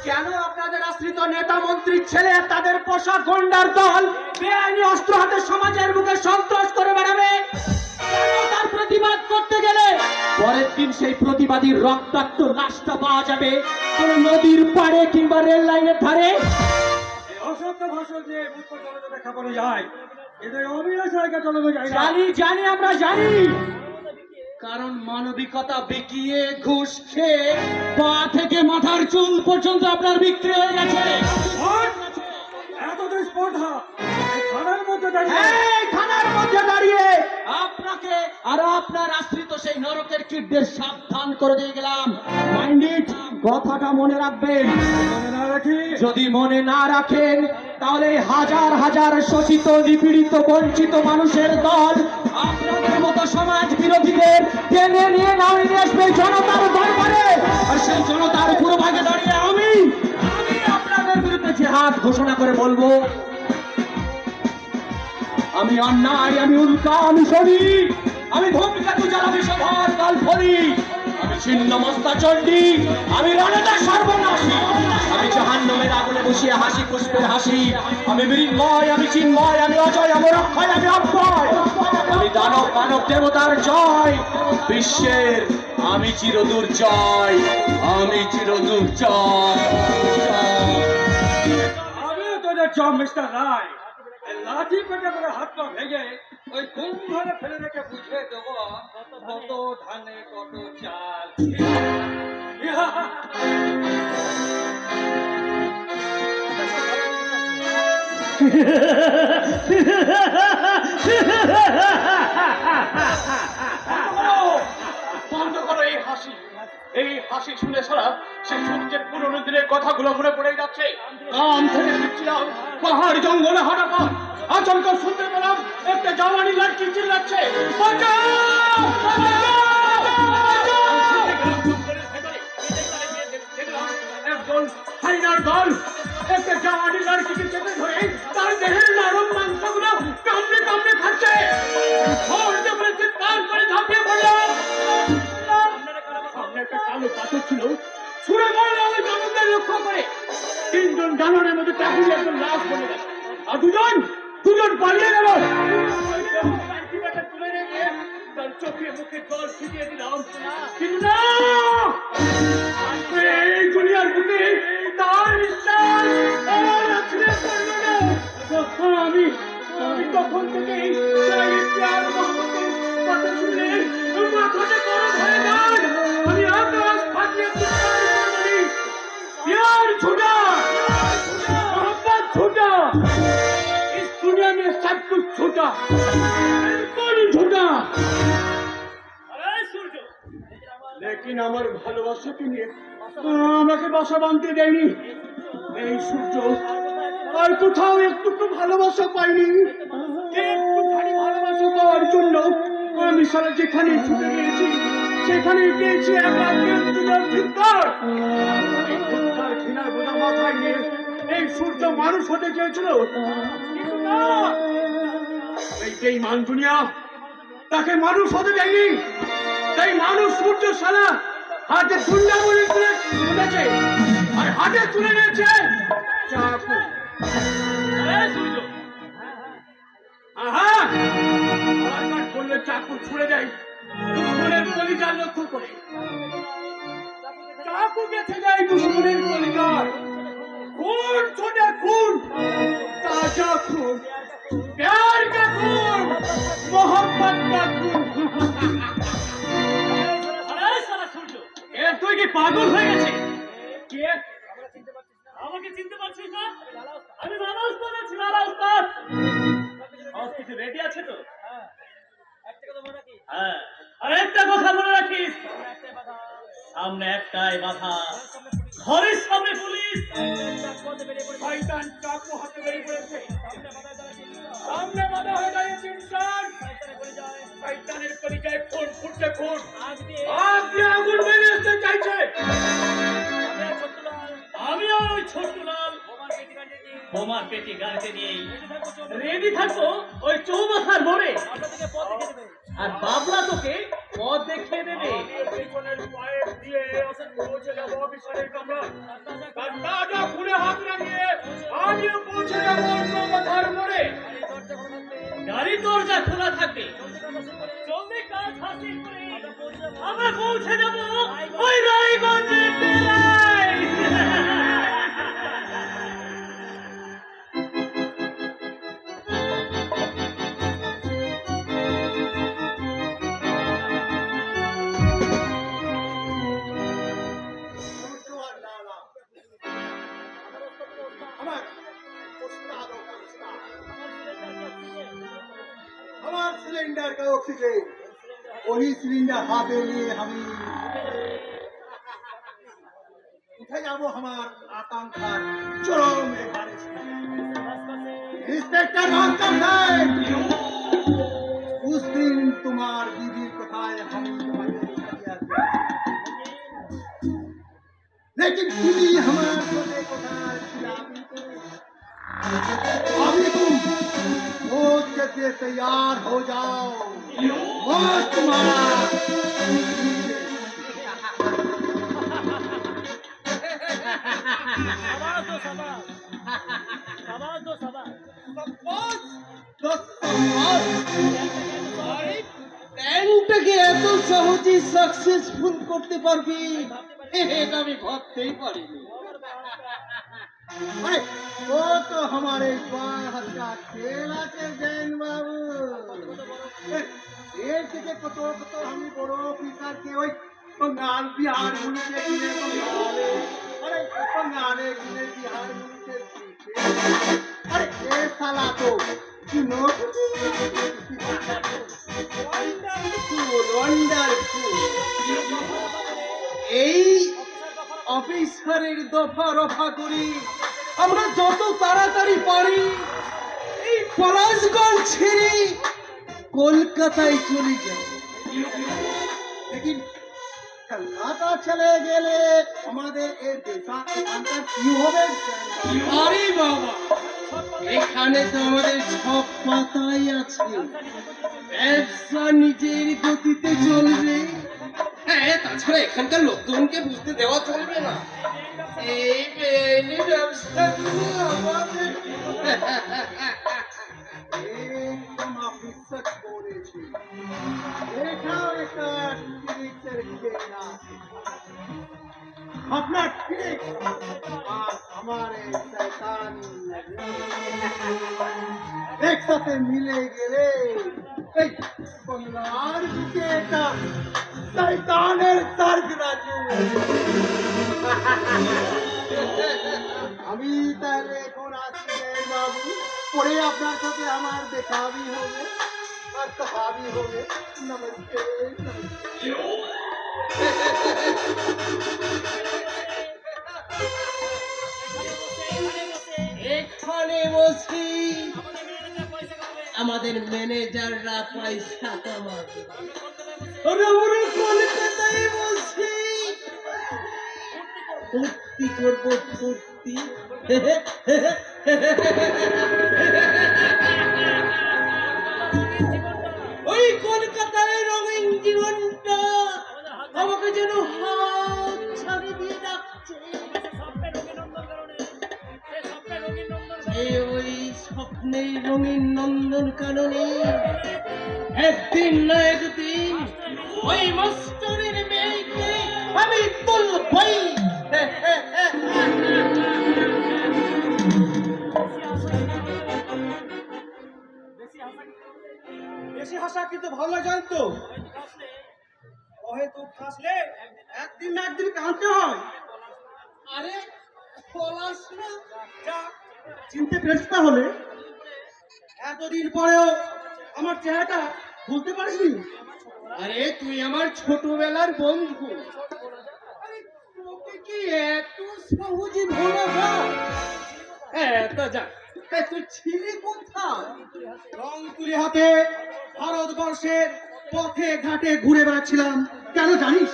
A: কেন আপনাদের আশ্রিত নেতা মন্ত্রীর ছেলে আর তাদের পোশাক গন্ডার দল বেআইনি অস্ত্র হাতে সমাজের বুকে সন্ত্রাস করে বেড়াবে? কেন তার প্রতিবাদ করতে গেলে পরের দিন সেই প্রতিবাদীর রক্তাক্ত লাশটা পাওয়া যাবে কোন নদীর পাড়ে কিংবা রেল লাইনের ধারে?
B: এই অসত্য ভাষণ দিয়ে মূর্খ জনতা খাবানো যায়, এদের অবিনাশ রায়কে চলানো যায় না।
A: জানি জানি আমরা জানি, কারণ মানবিকতা বিকিয়ে ঘুষ খেয়ে পা থেকে মাথার চুল পর্যন্ত আপনার বিক্রি হয়ে গেছে।
B: এতদিন স্পর্ধা এই থানার মধ্যে দাঁড়িয়ে
A: এই থানার মধ্যে দাঁড়িয়ে আপনাকে আর আপনার আশ্রিত সেই নরকের কীটদের সাবধান করে দিয়ে গেলাম। মাইন্ড ইট, কথাটা মনে রাখবেন।
B: মনে না রাখি,
A: যদি মনে না রাখেন তাহলে হাজার হাজার শোষিত নিপীড়িত বঞ্চিত মানুষের দল আপনাদের মতো সমাজ বিরোধীদের টেনে নিয়ে নামিয়ে নিয়ে আসবে জনতার দরবারে, আর সেই জনতার পুরো ভাগে দাঁড়িয়ে আমি আপনাদের বিরুদ্ধে জিহাদ ঘোষণা করে বলবো, আমি অন্যায়, আমি উল্কা, আমি শনি, আমি ধূমকেতু জ্বালাবি সভার কালফলি, আমি ছিন্ন মস্তা চণ্ডী, আমি রণদার সর্বনাশী, আমি জাহান্নামের আগুনে বসিয়ে হাসি পুষ্পের হাসি, আমি মৃন্ময়, আমি চিন্ময়, আমি অজয়, আমি অক্ষয়, আমি অক্ষয়, আমি দানব মানব দেবতার জয়, বিশ্বের আমি চিরদুর্জয়, আমি চিরদুর্জয়।
B: আমিও তোদের জব মিস্টার রায়, এই লাঠি পেটে করে হাত পা ভেঙে ওই কুম্ভরে ফেলে রেখে বুঝিয়ে দেবো কত ধানে কত চাল।
F: বন্ধ করো এই হাসি, এই হাসি শুনে সারা সে সূর্যের পুরনো দিনের কথাগুলো মনে পড়ে যাচ্ছে। কাম থেকে ফিরছিলাম, পাহাড় জঙ্গলে হাঁটা পথ, আচমকা শুনতে পেলাম একটা জওয়ানি লড়কি চিল্লাচ্ছে, বাঁচাও! দেখলাম একজন হাইনার দল একটা জওয়ানি লড়কিকে চেপে ধরে তার দেহের নরম মাংসগুলো কামড়ে কামড়ে খাচ্ছে। ধরতে বলে চিৎকার করে ঝাঁপিয়ে পড়লাম। সামনে একটা কালো পাথর ছিল, ছুঁড়ে মারলাম ওই জনতার লক্ষ্য করে। তিনজন জানোয়ারের মধ্যে চাকরি একজন লাশ পড়ে গেল, আর দুজন পালিয়ে গেল। তুলে রেখে তার চোখে মুখে জল ছিটিয়ে দিলাম, কিন্তু না, এই দুনিয়ার বুকে তার নিঃশ্বাস আর আছড়ে পড়ল না। আমি তখন থেকেই সেই প্যার মোহাম্মদের কথা শুনে মাথাটা গরম হয়ে যায়। আমি আকাশ ফাটিয়ে চিৎকার করে বলি, प्यार झूठा, मोहब्बत झूठा, इस दुनिया में सब कुछ झूठा, बिल्कुल झूठा। लेकिन আমার ভালোবাসাকে নিয়ে আমাকে বাসা বাঁধতে দেয়নি। এই সূর্য আর কোথাও একটুকু ভালোবাসা পাইনি। একটুখানি ভালোবাসা পাওয়ার জন্য আমি সারা যেখানে ছুটে গিয়েছি সেখানে পেয়েছি এক রাজ্যের দুজন ধিক্কার। এই ধিক্কার ঘৃণার বোঝা মাথায় নিয়ে এই সূর্য মানুষ হতে চেয়েছিল, কিন্তু না, এই বেঈমান দুনিয়া তাকে মানুষ হতে দেয়নি। তাই মানুষ সূর্য সারা হাতে গুন্ডা বলে তুলেছে, আর হাতে তুলে নিয়েছে চাকু। আহা, আঘাত করলে চাকু ছুড়ে দেয় দুশ্মনের কলিজার লক্ষ্য করে। চাকু গেছে যায় দুশ্মনের কলিজার। खून छोटे खून, ताजा खून, प्यार का खून, मोहब्बत का खून। তুই কি পাগল হয়ে গেছিস? কে? আমাকে চিনতে পারছিস না? আমি লালা উস্তাদ আছি, লালা উস্তাদ। কিছু রেডি আছে তো? হ্যাঁ, আর একটা কথা মনে রাখিস, সামনে একটাই বাধা, ঘরের সামনে পুলিশ, শয়তান চাকু হাতে বেরিয়ে পড়েছে, সামনে বাধা হয়ে দাঁড়িয়েছে ইনসান, শয়তানের কলিজায় খুন ফুটছে, খুন আগ দিয়ে আগুন বেরিয়ে আসতে চাইছে। আমি আর ওই ছোট
B: পেটি গাড়িতে নিয়ে রেডি থাকবো ওই চৌমাথার মোড়ে। আর বাবলা তোকে পথ দেখিয়ে দেবে।
F: পিছনের পায়ের দিয়ে পৌঁছে যাবো অফিসারের কামরা। তার তাজা ফুলে হাত লাগিয়ে আমিও পৌঁছে যাবো চৌমাথার মোড়ে।
B: গাড়ি দরজা খোলা থাকবে। জলদি কাজ হাসিল করে আমরা পৌঁছে যাবো ওই রায়গঞ্জের মেলায়।
D: সূর্য আর লালা। আমার उस्ताद का उस्ताद। हमार सिलेंडर का ऑक्सीजन वही सिलेंडर हाथे लिए हमें उठे जाबो हमार आकांक्षा चरम एभारेज। इंस्पेक्टर मास्टर साहब, उस दिन तुम्हार बीवी कथाएं हम तुम्हारे दिया, लेकिन बीवी हमार सोने कथाएं खिलाफी अभी तुम मौत के लिए तैयार हो जाओ। मौत तुम्हारा
A: প্ল্যানটাকে এত সহজে সাকসেসফুল করতে পারবি এটা আমি ভাবতেই পারিনি।
D: अरे वो तो हमारे बाहर का खेला के जैन बाबू एक के कतो कतो हम बड़ो ऑफिसर के वही बंगाल बिहार मुनि के गिने बंगाले। अरे बंगाले गिने बिहार मुनि के पीछे। अरे ये साला तो वंडरफुल
A: এই অফিসারের দফা রফা করি আমরা যত তাড়াতাড়ি পারি এই পলাশগঞ্জ ছেড়ে কলকাতায় চলে যাব।
D: लेकिन कलकाता चले गेले हमारे ए देशा अंतर की होवे।
A: আরে বাবা, এখানে তো আমাদের সব পাতাই আছে, ব্যবসা নিজের গতিতে চলবে। হ্যাঁ, তাছাড়া এখানকার লোকজনকে বুঝতে দেওয়া চলবে না। এই বেআইনি ব্যবসাগুলো আমাদের
D: एकदम आपने सच बोले छी। देखा একটা টিরিক্সের খেলা अपना टिरिक्स और हमारे शैतान एक साथ मिले गेले এই বাংলার দিকে একটা শয়তানের স্বর্গ রাজ্য। আমি তাহলে এখন আসছি বাবু, পরে আপনার সাথে আমার দেখাবি হবে আর কহাবি হবে। নমস্তে নমস্তে।
A: এখানে বসি আমাদের ম্যানেজাররা পয়সা কামাবে। আমরা কলকাতায় বসি ফুর্তি করবো, ফুর্তি। ওই কলকাতায় রঙিন জীবনটা আমাকে যেন হাত ছাড়ি দিয়ে ডাকছে। ওই স্বপ্নের রঙিন নন্দন কাননে একদিন না একদিন ওই মাস্টারের মেয়েকে আমি তুলবই।
F: বেশি হাসা কিন্তু ভালো যায় তো। ওহে তো ফাসলে একদিন না একদিন কাঁদতে হয়।
A: আরে পলাশ না,
F: যা চিনতে পেরেছিস তাহলে? এতদিন পরেও আমার চেহারাটা ভুলতে পারিসনি?
A: আরে তুই আমার ছোটবেলার বন্ধু। আরে তোকে কি এত সহজে ভোলা যায়? হ্যাঁ, তা যা, তুই ছিলি কোথায়?
F: রং তুলি হাতে ভারতবর্ষের পথে ঘাটে ঘুরে বেড়াচ্ছিলাম। কেন জানিস?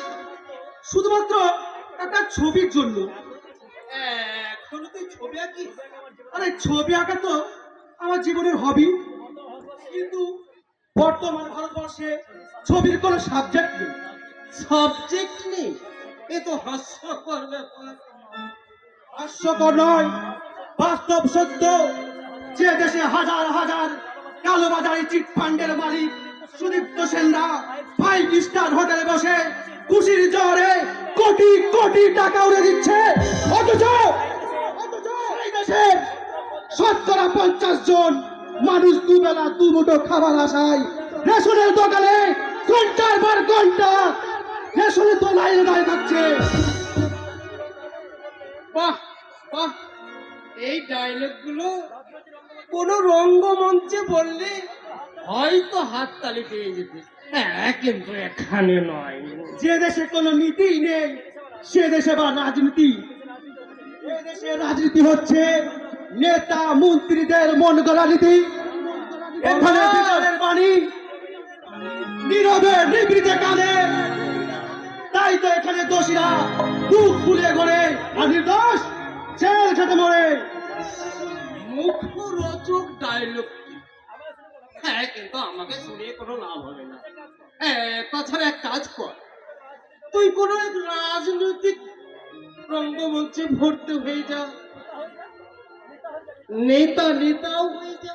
F: শুধুমাত্র একটা ছবির জন্য।
A: এখন তুই
D: ছবি আঁকিস? আরে ছবি আঁকা তো আমার জীবনের হবি, কিন্তু বর্তমান ভারতবর্ষে ছবির কোনো সাবজেক্ট নেই। সাবজেক্ট নেই? এ তো হাস্যকর ব্যাপার। হাস্যকর নয়, বাস্তব সত্য। যে দেশে হাজার হাজার কালোবাজারি চিটফান্ডের মালিক সুদীপ্ত সেনরা 5 স্টার হোটেলে বসে খুশির জ্বরে কোটি কোটি টাকা উড়ে দিচ্ছে, অথচ এই দেশের 50% জন মানুষ দুবেলা দুমুঠো খাবার আশায় রেশনের দোকানে ঘন্টার পর ঘন্টা রেশনের তো লাইনে দাঁড়িয়ে থাকছে।
E: বাহ বাহ, এই ডায়লগ গুলো কোনো রঙ্গমঞ্চে বললে হয়তো হাততালি পেয়ে যেতে, হ্যাঁ, কিন্তু এখানে নয়।
D: যে দেশে কোনো নীতি নেই সে দেশে বা রাজনীতি। এ দেশে রাজনীতি হচ্ছে নেতা মন্ত্রীদের মন গড়া নীতি। এখানে বিচারের বাণী নীরবে নিভৃতে কানে, তাই তো এখানে দোষীরা বুক ফুলে গড়ে আর নির্দোষ জেল খেতে মরে।
E: মুখরোচক ডায়লগ, হ্যাঁ, কিন্তু আমাকে শুনিয়ে কোনো লাভ হবে না। তাছাড়া এক কাজ কর, তুই কোনো এক রাজনৈতিক রঙ্গমঞ্চে ভর্তি হয়ে যা, নেতাও হয়ে যা।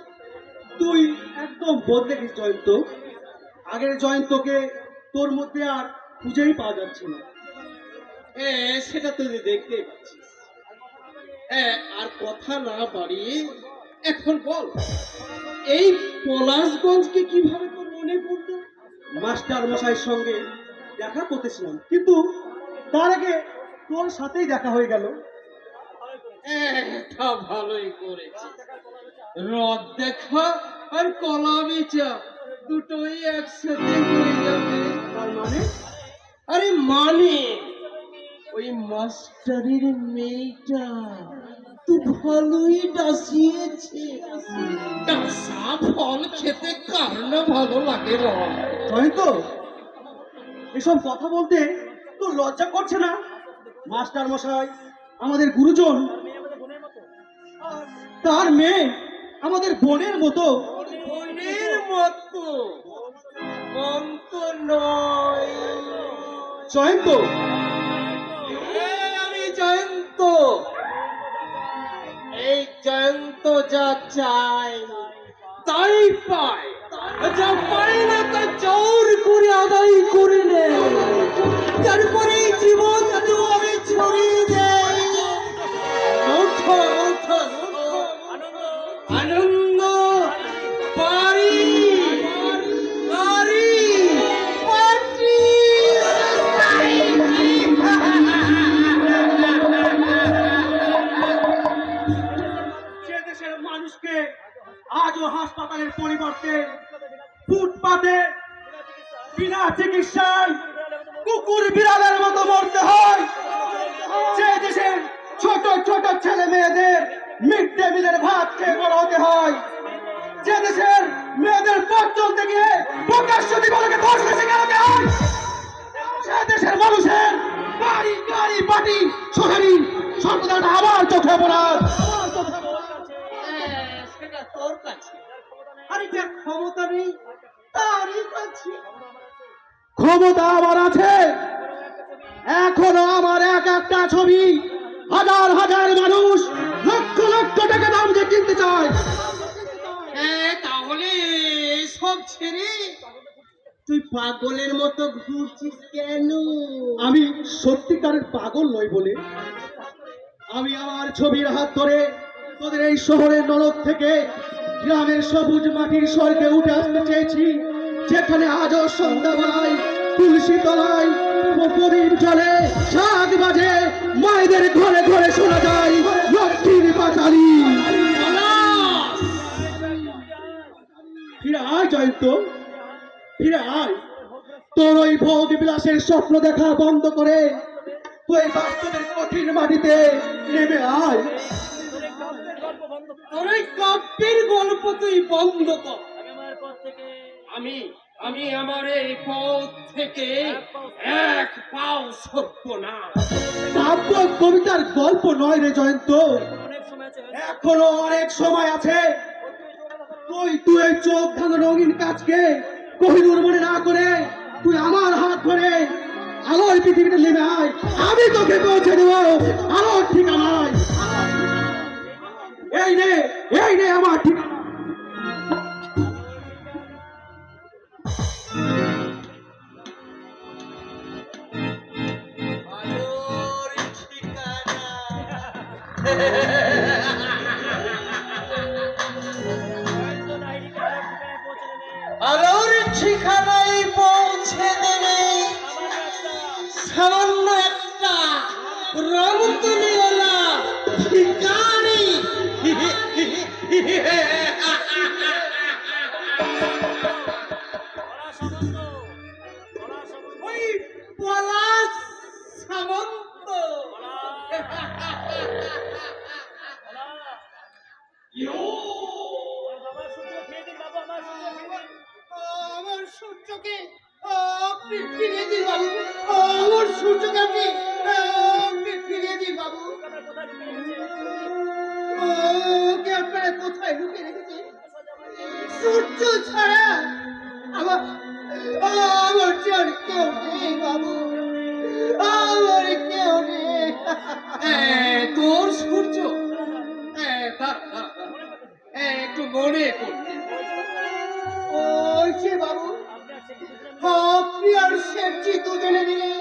D: তুই একদম বদলে গেছিস জয়ন্ত। আগের জয়ন্তকে তোর মধ্যে আর খুঁজেই পাওয়া যাচ্ছে না।
E: সেটা তুই দেখতেই পাচ্ছিস। আর কথা না বাড়িয়ে এখন বল, এই পলাশগঞ্জকে কিভাবে তোর মনে পড়লো?
D: মাস্টার মশাইয়ের সঙ্গে দেখা করতেছিলাম, কিন্তু তার আগে তোর সাথেই দেখা হয়ে গেল।
E: তা ভালোই করেছে। রদ দেখা আর কলা বেচা দুটোই একসাথে হয়ে যাবে।
D: তার মানে
E: আরে মানে ওই মাস্টারের মেয়েটা তো ভালোই ডাসিয়েছে। ডাসা ফল খেতে কার না ভালো লাগে বল?
D: জয়ন্ত, এসব কথা বলতে তোর লজ্জা করছে না? মাস্টার মশাই আমাদের গুরুজন, আর তার মেয়ে আমাদের বোনের মতো।
E: বোনের মতো অন্ত নয়।
D: জয়ন্ত,
E: আমি জয়ন্ত, এই জয়ন্ত যা চাই তাই পায়, যা পায় না তা জোর করে আদায় করে নেয়, তারপরে জীবন আমি ছড়িয়ে দেয়। ওঠো, ওঠো, আনন্দ পারি পারি পারি।
D: সে দেশের মানুষকে আজও হাসপাতালের পরিবর্তে ফুটপাতে বিনা চিকিৎসায় কুকুর বিড়ালের মতো মরতে হয়। যে দেশের ছোট ছোট ছেলে মেয়েদের মিড ডে মিলের ভাত খেয়ে বড় হতে হয়। যে দেশের মেয়েদের পথ চলতে গিয়ে প্রকাশ্য দিবসকে ধর্ষণে শেখাতে হয়। সে দেশের মানুষের গাড়ি গাড়ি পাটি সোহারি সর্বদা আবার চোখে পড়ার।
E: সেটা তোর কাছে, আর যার ক্ষমতা নেই তারই কাছে।
D: ক্ষমতা আমার আছে, এখনো আমার এক একটা ছবি হাজার হাজার মানুষ লক্ষ লক্ষ টাকা দাম দিয়ে কিনতে চায়।
E: তাহলে সব ছেড়ে তুই পাগলের মতো ঘুরছিস কেন?
D: আমি সত্যিকারের পাগল নই বলে আমি আমার ছবির হাত ধরে তোদের এই শহরের নরক থেকে গ্রামের সবুজ মাটির স্বর্গে উঠে আসতে চেয়েছি, যেখানে আজও সন্ধ্যাবেলায় তুলসী তলায় প্রদীপ জলে শাক বাজে মায়েদের ঘরে ঘরে শোনা যায় লক্ষ্মীর পাঁচালী। ফিরে আয় জয়ন্ত, ফিরে আয়। তোর ওই ভোগ বিলাসের স্বপ্ন দেখা বন্ধ করে তুই বাস্তবের কঠিন মাটিতে নেমে আয়।
E: তোর ওই কাব্যের গল্প তুই বন্ধ কর। আমি আমার এই পথ থেকে এক পাও সরব না।
D: কাব্য কবিতার গল্প নয় রে জয়ন্ত,
F: এখনো অনেক সময় আছে। তুই এই চোখ ধাঁধা রঙিন কাজকে কোহিনূর মনে না করে তুই আমার হাত ধরে আলোর পৃথিবীতে নেমে আয়, আমি তোকে পৌঁছে দেবো আলোর ঠিকানায়। এই নে আমার ঠিকানা।
E: আলোর ঠিকানা। আলোর ঠিকানায় পৌঁছে দেবে সামান্য একটা রং তুলিওয়ালা ভিখারি। ওই পলাশ সামন্ত।
D: আমার সূর্যকে আপনি ফিরিয়ে দিন বাবু, আমার সূর্যকে আপনি ফিরিয়ে দিন বাবু। ওকে আপনারা কোথায় লুকিয়ে রেখেছেন? সূর্য ছাড়া আমার আমার চার কেউ নেই বাবু, আমার কেউ নেই।
E: তোর সূর্য একটু মনে করতে।
D: ওই যে বাবু, আপনি আর শেঠজি দুজনে মিলে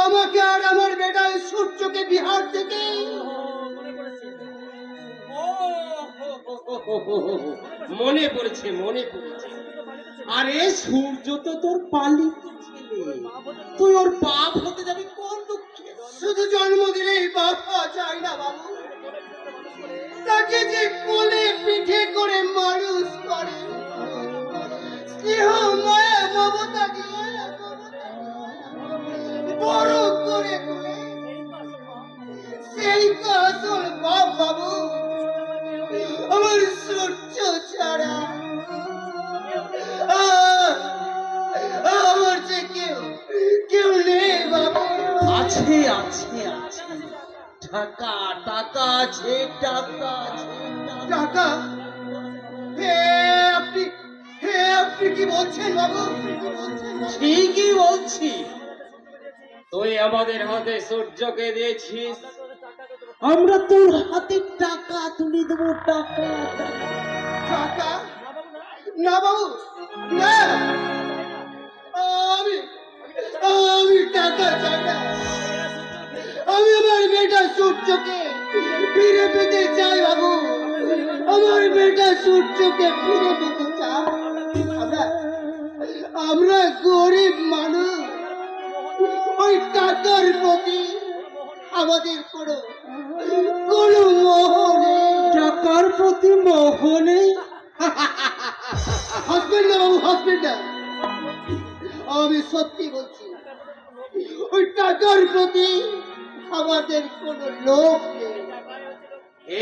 D: আমাকে আর আমার বেটায় সূর্যকে বিহার থেকে
E: মনে পড়েছে, মনে পড়েছে। আরে সূর্য তো তোর পালিত ছেলে, তুই ওর বাপ হতে যাবি কোন দুঃখে?
D: শুধু জন্ম দিলেই বাপ পাওয়া যায় না বাবু, তাকে যে কোলে পিঠে করে মানুষ করে, স্নেহ মায়া মমতা দিয়ে বড় করে তোলে, সেই তো আসল বাপ বাবু। আমার সূর্য ছাড়া আমার যে কেউ নেই বাবু।
E: আছে আছে আছে, টাকা টাকা আছে, টাকা আছে।
D: টাকা? হে আপনি কি বলছেন বাবু? কি বলছেন বাবু?
E: ঠিকই বলছি, তুই আমাদের হাতে সূর্যকে দিয়েছিস, আমরা তোর হাতে টাকা তুলে দেবো। টাকা
D: টাকা? না বাবু, না, আমি টাকা চাই না। আমি আমার বেটা সূর্যকে ফিরে পেতে চাই বাবু, আমার বেটা সূর্যকে ফিরে পেতে চাই। আমরা গরিব মানুষ, ওই টাকার প্রতি আমাদের কোনো মোহ নেই।
E: টাকার প্রতি মোহ নেই?
D: হাসবেন না বাবু, হাসবেন না, আমি সত্যি বলছি, ওই টাকার প্রতি আমাদের কোনো লোভ নেই।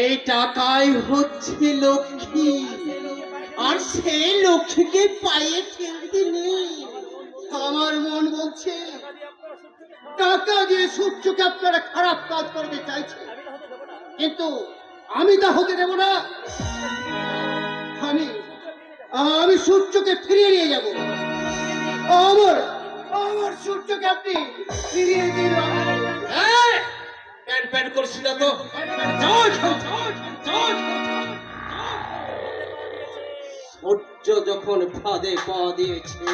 E: এই টাকাই হচ্ছে লক্ষ্মী, আর সেই লক্ষ্মীকে পায়ে ঠেলতে নেই।
D: আমার মন বলছে টাকা দিয়ে সূর্যকে আপনারা খারাপ কাজ করতে চাইছেন, কিন্তু আমি তা হতে দেব না। আমি সূর্যকে ফিরিয়ে নিয়ে যাব। আমার সূর্যকে আপনি ফিরিয়ে দিন।
E: প্যান প্যান করছি না তো, সূর্য যখন ফাঁদে পা দিয়েছে,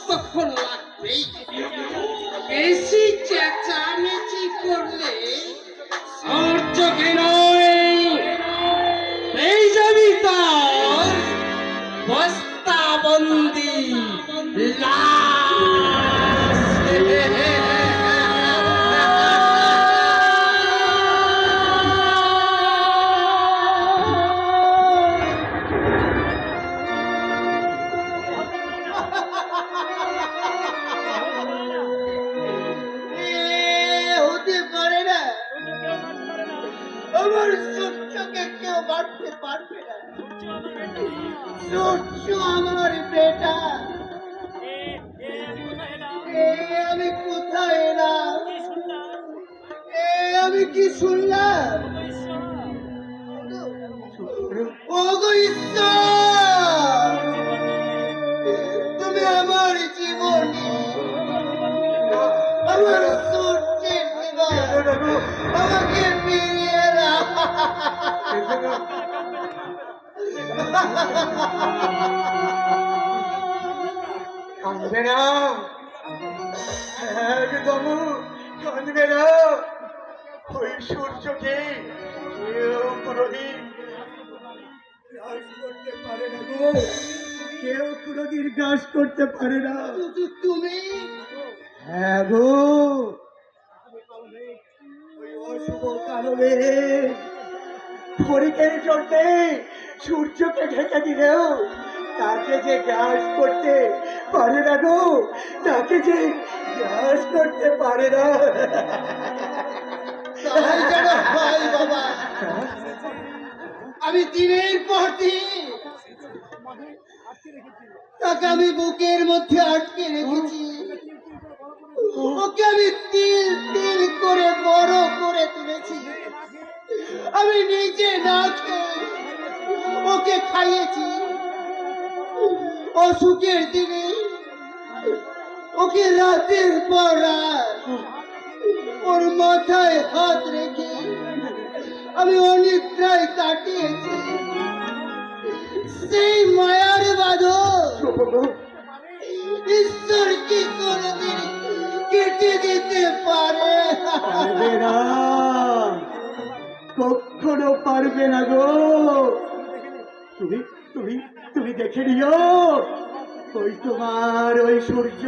E: তখন লাগবেই। বেশি চেঁচামেচি করলে সূর্যকে নয়, এই যাবি তার বস্তা বন্দি
D: হতে পারে না, আমার সূর্যকে কেউ মারতে পারবে না। সূর্য আমার বেটা। আমি কোথায় এলাম? আমি কি শুনলাম? ওগো ঈশ্বর, তুমি আমার জীবনে, আমার সূর্যের জীবন, আমাকে ফিরিয়ে দাও।
F: কাঁদবে না, একদম কাঁদবে না। ওই সূর্যকে কেউ কোনোদিন গ্রাস করতে পারে না গো, কেউ কোনোদিন গ্রাস করতে পারে না।
D: তুমি
F: হ্যাঁ গো, ওই অশুভ কারণে হরিকেন চলতে সূর্যকে ঢেকে দিলেও তাকে যে গ্রাস করতে পারে না গো, তাকে যে গ্রাস করতে পারে না।
D: তাই যেন হয় বাবা। আমি দিনের পর দিন তাকে আমি বুকের মধ্যে আটকে রেখেছি, ওকে আমি তিল তিল করে বড় করে তুলেছি। আমি নিজে না খেয়ে ওকে খাইয়েছি। অসুখের দিনে ওকে রাতের পর রাত ওর মাথায় হাত রেখে আমি অনিদ্রায় কাটিয়েছি। সেই মায়ার বাঁধন ঈশ্বর কি কোনদিন কেটে দিতে পারে?
F: পারবে না, কখনো পারবে না গো। তুমি তুমি তুমি দেখে নিও, ওই তোমার ওই সূর্য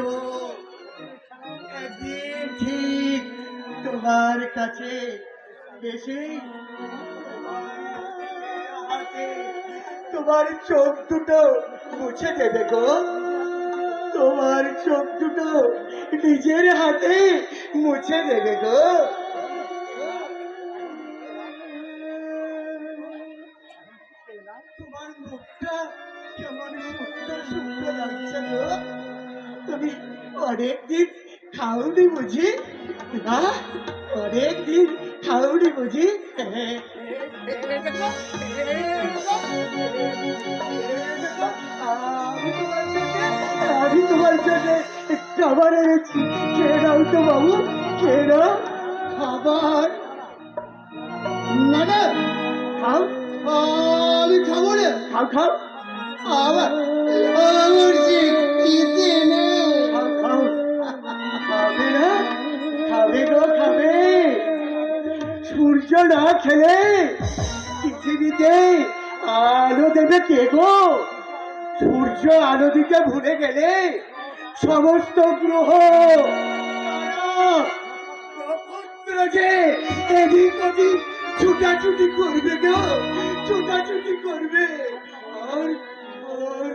F: একদিন ঠিক তোমার কাছে এসে তোমার চোখ দুটো মুছে দেবে গো। তোমার চোখ দুটো নিজের হাতে মুছে দেবে গো। তোমার মুখটা কেমন সুন্দর সুন্দর লাগছে গো। তুমি অনেকদিন খাওনি বুঝি? না, অনেকদিন খাওনি বুঝি? আমি তোমার জন্য খাবার এনেছি, খেয়ে নাও তো বাবু, খেয়ে নাও।
D: খাবার না না,
F: খাও
D: আমি খাবো না।
F: খাও খাও
D: আমার আমার যে খিদে নেই।
F: খাও খাও। খাবে না? খাবে গো, খাবে। সূর্য না খেলে পৃথিবীতে আলো দেবে কে গো? সূর্য আলো দিতে ভুলে গেলে সমস্ত গ্রহ নক্ষত্র যে এদিক ওদিক ছুটাছুটি করবে গো, ছুটাছুটি করবে। আর আর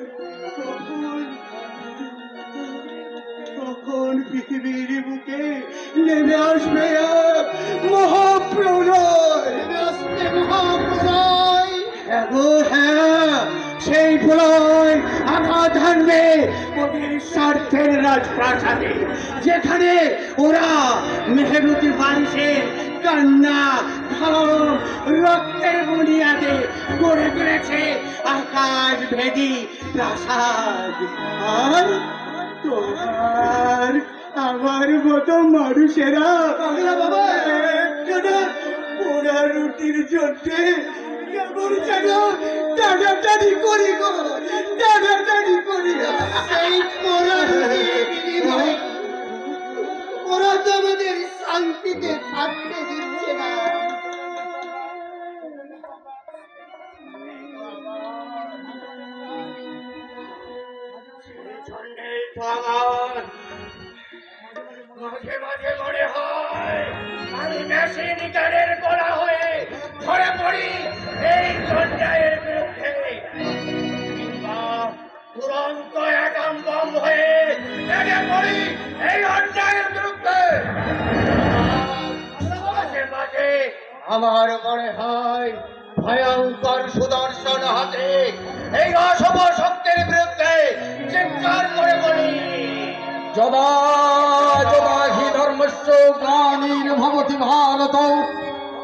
F: তখন পৃথিবীর বুকে নেমে আসবে এক মহাপ্রলয়।
D: নেমে আসবে মহাপ্রলয়।
F: হ্যাঁ গো, হ্যাঁ, সেই প্রলয় আঘাত হানবে ওদের স্বার্থের রাজপ্রাসাদে, যেখানে ওরা মেহনতি মানুষের কান্না ঘাম রক্তের বুনিয়াদে গড়ে তুলেছে আকাশ ভেদী প্রাসাদ। আর তোমার আমার মতো মানুষেরা বাবা একখানা পোড়া রুটির জন্যে কেমন যেন টানাটানি করি গো, টানাটানি করি।
D: সেই পোড়ার বিনিময়ে ওরা তো আমাদের শান্তিতে থাকতে দিচ্ছে না।
B: মাঝে মাঝে মনে হয় আমি মেশিনিকারের করা হয়ে ধরে পড়ি এই অন্যায়ের বিরুদ্ধে, কিংবা তুরন্ত অ্যাটম বম হয়ে লেগে পড়ি এই অন্যায়ের বিরুদ্ধে। মাঝে মাঝে আমার মনে হয় ভয়ঙ্কর সুদর্শন হাতে এই অশুভ শক্তির বিরুদ্ধে চিৎকার করে বলি, যদা যদা হি ধর্মস্য
E: গ্লানির ভবতি ভারত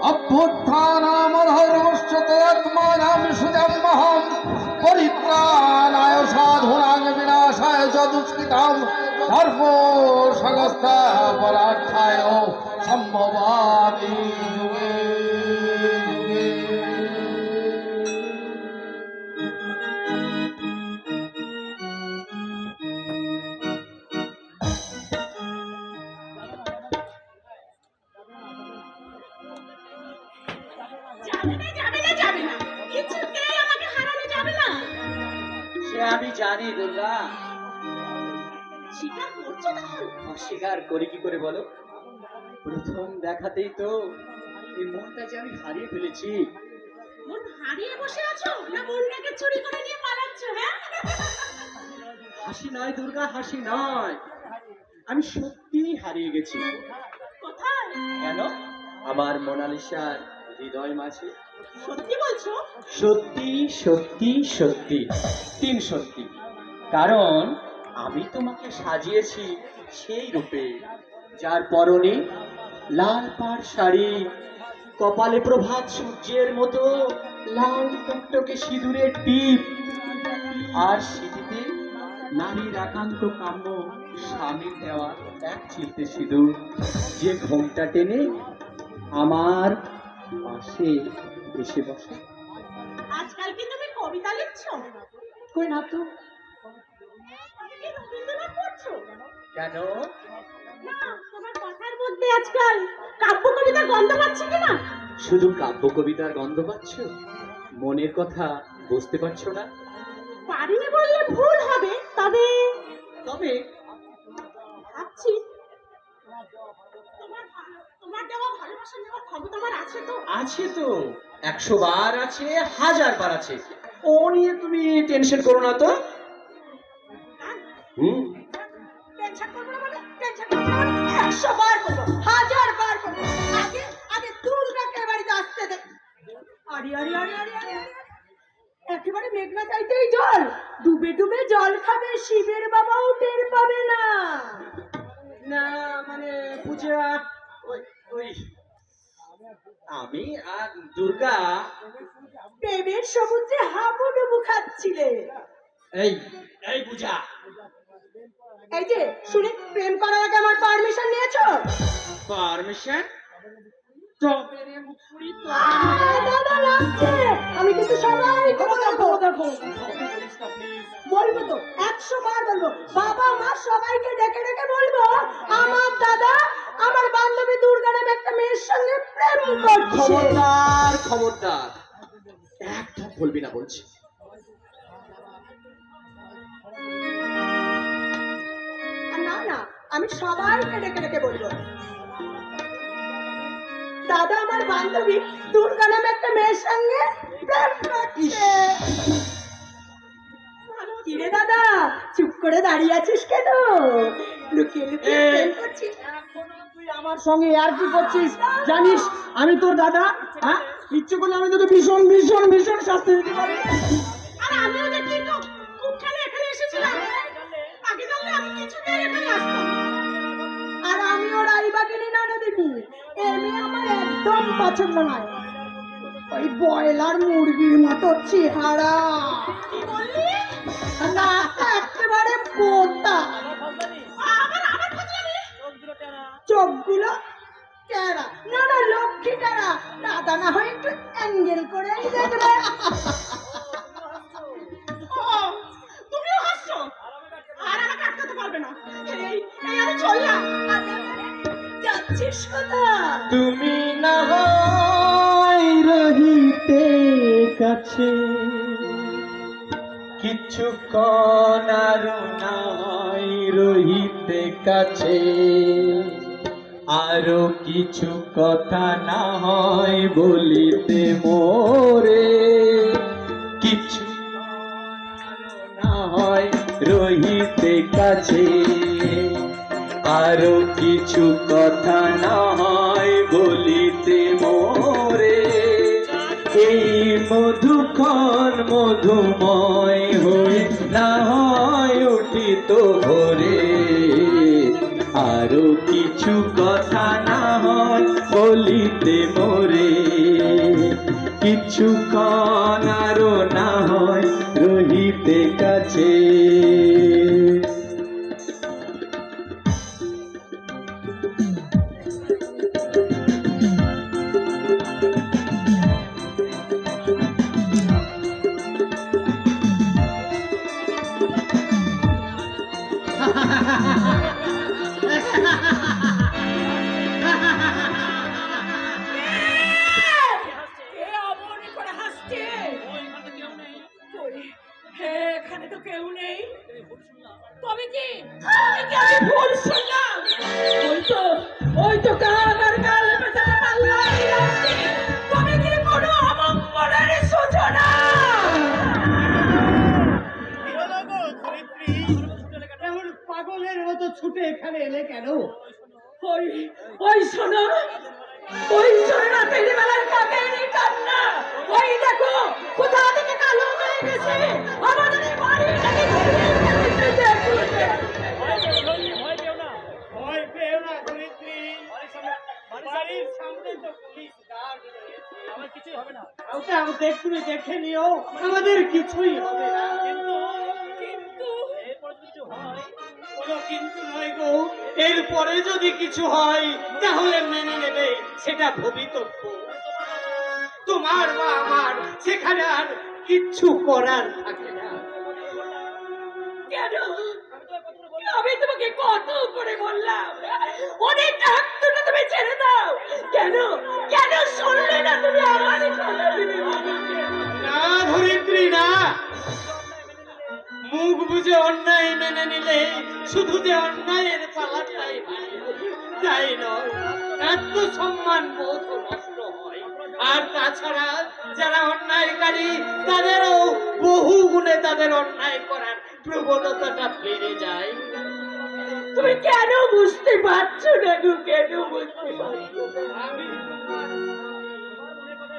E: অভ্যুত্থানামধর্মশ্চতমানাম সুজন্মহম পরিত্রাণায় সাধুনাং বিনাশায় চ দুষ্কৃতাম ধর্ম সংস্থাপনার্থায় সম্ভবামি যুগে যুগে।
C: যাবে না কিছুতেই আমাকে হারানো যাবে না।
A: সে আমি জানি দুর্গা,
C: স্বীকার করছো তখন?
A: অস্বীকার করি কি করে বলো? প্রথম দেখাতেই তো এই মনটা যে আমি হারিয়ে ফেলেছি।
C: মন হারিয়ে বসে আছো না মনটাকে চুরি করে নিয়ে পালাচ্ছ? হ্যাঁ,
A: হাসি নয় দুর্গা, হাসি নয়, আমি সত্যিই হারিয়ে গেছি।
C: কোথায়?
A: কেন? আমার মোনালিসার হৃদয় মাঝে।
C: সত্যি বলছো?
A: সত্যি সত্যি সত্যি, তিন সত্যি। কারণ আমি তোমাকে সাজিয়েছি সেই রূপে যার পরনে লাল পাড় শাড়ি, কপালে প্রভাত সূর্যের মতো লাল টকটকে সিঁদুরের টিপ, আর সিঁথিতে নারীর একান্ত কাম্য স্বামীর দেওয়া এক চিলতে সিঁদুর, যে ঘোমটা টেনে আমার পাশে এসে বসে।
C: আজকাল কি তুমি কবিতা লিখছো?
A: কই না তো।
C: তুমি কি রবীন্দ্রনাথ পড়ছো?
A: কেন?
C: না, তোমার কথার মধ্যে আজকাল কাব্য কবিতার গন্ধ পাচ্ছি কিনা?
A: শুধু কাব্য কবিতার গন্ধ পাচ্ছ, মনের কথা বুঝতে পারছো না?
C: পারিনি বললে ভুল হবে, তবে
A: তবে
C: ভাবছি তোমার দেওয়া ভালোবাসা নেওয়ার ক্ষমতা আমার আছে তো?
A: আছে তো, 100 বার আছে, 1000 বার আছে। ও নিয়ে তুমি টেনশন করো না তো। হুম,
C: টেনশন করবো না মানে? টেনশন করবো না মানে 100 বার করবো, 1000 বার করবো। আগে আগে দুর্গাকে বাড়িতে আসতে দে। আরে আরে আরে আরে আরে আরে, একেবারে মেঘনা চাইতেই জল, ডুবে ডুবে জল খাবে, শিবের বাবাও টের পাবে না।
A: না মানে পূজা, ওই ওই আমি আর দুর্গা
C: প্রেমের সমুদ্রে হাবুডুবু খাচ্ছিলে।
A: এই এই পূজা,
C: এই যে শুনে প্রেম করার আগে আমার পারমিশন নিয়েছো?
A: পারমিশন?
C: দাদা লাগছে, আমি কিন্তু সবাইকে বলবো তো, 100 বার বলবো, বাবা মা সবাইকে ডেকে ডেকে বলবো আমার দাদা আমার বান্ধবী দুর্গা নামে একটা মেয়ের সঙ্গে প্রেম করছে।
A: খবরদার খবরদার, একদম বলবি না বলছি।
C: না না, আমি সবাইকে ডেকে ডেকে বলবো দাদা আমার বান্ধবী দুর্গা নামে একটা মেয়ের সঙ্গে প্রেম করছে। কিরে দাদা, চুপ করে দাঁড়িয়ে আছিস কেন? লুকিয়ে লুকিয়ে প্রেম করছিস?
F: তুই আমার সঙ্গে আর কি করছিস জানিস? আমি তোর দাদা, হ্যাঁ? ইচ্ছে করলে আমি তোকে ভীষণ ভীষণ ভীষণ শাস্তি দিতে পারি।
C: আর আমিও দেখি তো কুকখানে এখানে এসেছিলাম, আগে জানলে আমি কিছুতেই এখানে আসতাম না। আর আমি ওর আইবাগিনী নানদিনী, এ মেয়ে আমার একদম পছন্দ নয়। ওই বয়লার মুরগির মতো চেহারা, কি বললি? না একেবারে পোতা, চোখগুলো টেরা, না না লক্ষ্মী টেরা, দাদা না হয় একটু অ্যাঙ্গেল করে দেখবে। তুমিও হাসছো, আর আমাকে আটকাতে পারবে না। এই এই আমি চললাম। যাচ্ছিস কোথায়?
A: তুমি না হয় রহিতে কাছে, কিছুক্ষণ আর নাই রহিতে কাছে, আরো কিছু কথা না হয় বলিতে মোরে, কিছু না হয় রহিতে কাছে, আরো কিছু কথা না হয় বলিতে মোরে, এই মধুক্ষণ মধুময় হয়ে না হয় উঠিত ভোরে,
G: আরো কিছু কথা না হয় বলিতে মোরে, কিছুক্ষণ আরো না হয় রহিতে কাছে।
C: কে অমনি করে হাসছে? কই? এখানে তো কেউ নেই। তবে কি আমি ভুল শুনলাম? ওই তো কার গাল পেছনে পাল্লাই লাগছে। তবে কি কোনো অমঙ্গলের সূচনা?
A: এমন পাগলের মতো ছুটে এখানে এলে কেন?
C: ওই শোনো রাতের বেলার কাকের কান্না। ওই দেখো কোথা থেকে কালো হয়ে গেছে আমাদের এই বাড়িটাকে ঘিরে ফেলেছে।
A: ভয় পেও না ধরিত্রী, বাড়ির সামনে তো পুলিশ গার্ড রয়েছে, আমার কিছুই হবে না। ওটা তুমি দেখে নিও, আমাদের কিছুই হবে না।
C: কিন্তু
A: এরপরে কিছু হয়? কোনো কিন্তু নয় গো, এরপরে যদি কিছু হয় তাহলে মেনে নেবে, সেটা ভবিতব্য। তোমার বা আমার সেখানে আর কিচ্ছু করার থাকে না।
C: কেন আমি তোমাকে কত করে বললাম অনেক ডাক্ত না, তুমি ছেড়ে দাও। কেন শুনলে না তুমি আমার কথা?
A: না ধরিত্রী না, মুখ বুঝে অন্যায় মেনে নিলে শুধু যে অন্যায়ের পালাটাই তাই নয়, আত্মসম্মান বোধ নষ্ট হয়। আর তাছাড়া যারা অন্যায়কারী তাদেরও বহু গুণে তাদের অন্যায় করার প্রবণতাটা বেড়ে যায়।
C: তুমি কেন বুঝতে পারছো না গো? কেন বুঝতে পারছো না?
A: আমি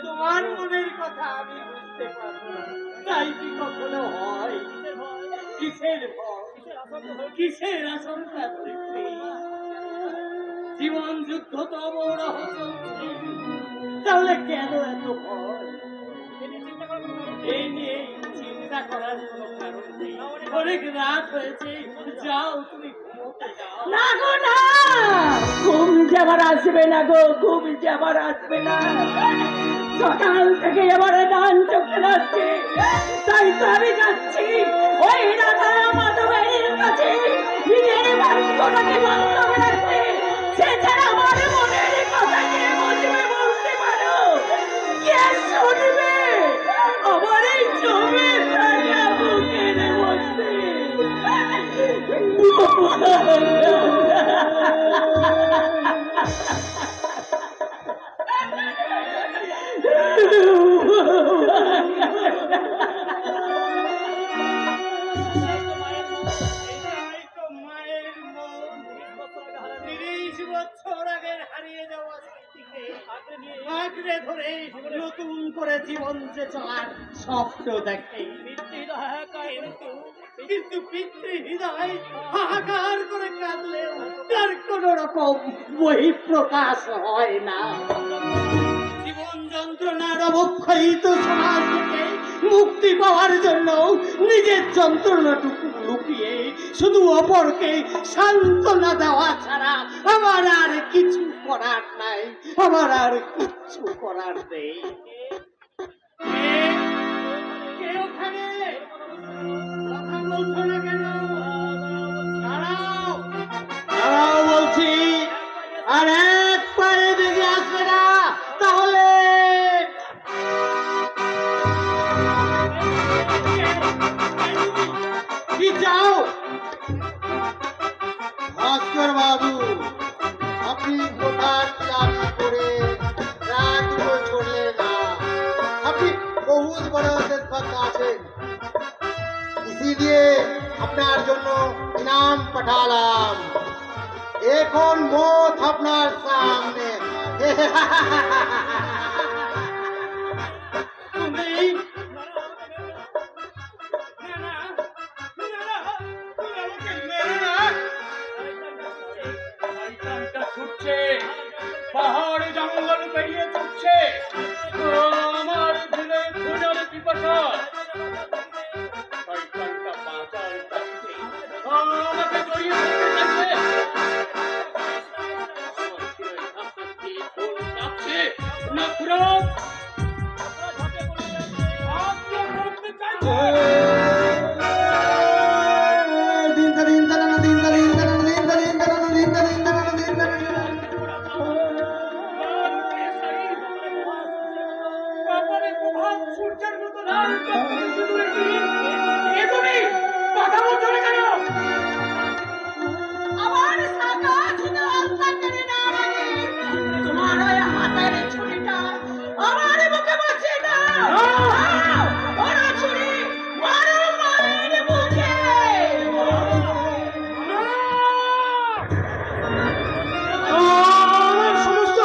A: তোমার মনের কথা আমি বুঝতে পারবো না, তাই কি কখনো হয়? কিসের ভয়, কিসের আশঙ্কা ধরিত্রী? জীবন যুদ্ধ তো অবরহ চলছে, তাহলে কেন এত ভয়? এই নিয়ে চিন্তা করার কোনো কারণ নেই। অনেক রাত হয়েছে, যাও তুমি ঘুমোতে যাও।
C: না গো না, ঘুম যাবার আসবে না গো, ঘুম যাবার আসবে না। সকাল থেকে এবারে ডান চোখে আসছে, তাই তো আমি যাচ্ছি ওই রাধা মাধবের কাছে নিজের বাক্যটাকে বাস্তবে রাখতে। সে ছাড়া আমার মনের কথা কে বুঝবে বলতে পারো? কে শুনবে আমার এই জমে থাকা বুকের মধ্যে?
A: এটাই তো মায়ের মন, 30 বছর আগের হারিয়ে যাওয়া স্মৃতিকে আঁকড়ে ধরে নতুন করে জীবন যে চলার স্বপ্ন দেখে। কিন্তু পিতৃ হৃদয় হাহাকার করে কাঁদলেও তার কোন রকম বহিঃপ্রকাশ হয় না। জীবন যন্ত্রণার অবক্ষয়িত সমাজ থেকে মুক্তি পাওয়ার জন্য নিজের যন্ত্রণাটুকু লুকিয়ে শুধু অপরকে সান্ত্বনা দেওয়া ছাড়া আমার আর কিছু করার নাই, আমার আর কিচ্ছু করার নেই। কে ওখানে? কথা বলছো না কেন? দাঁড়াও, দাঁড়াও বলছি, আর এক পায়ে বেগে আসবে না, তাহলে কি চাও?
D: ভাস্কর বাবু, আপনি কোথার চাকরি করে রাত করে छोड़लें ना। আপনি बहुत बड़ा देशभक्त আছেন, इसीलिए আপনার জন্য ইনাম পাঠালাম। এখন মত আপনার সামনে।
A: তুমি না, তুমি আমাকে মেরো না।
B: শয়তানটা বাঁচার তাগিদে আমাকে জড়িয়ে ধরতে চাইছে। আমার শিরায় ধাক্কাতে ঢোল কাঁপছে। নফরত! আত্মহত্যা চাইছে। কপালে প্রভাত সূর্যের মতো লাল টকটকে সিঁদুরে টিপ। এ তুমি কথা বলছো না কেন?
C: আমার সাকা শুধু আল্লাহ করে না লাগে তোমার ওই হাতের ছুরিটা আমার বুকে বাজছে না ওরা ছুরি মারো মারের বুকে
B: আমার সমস্ত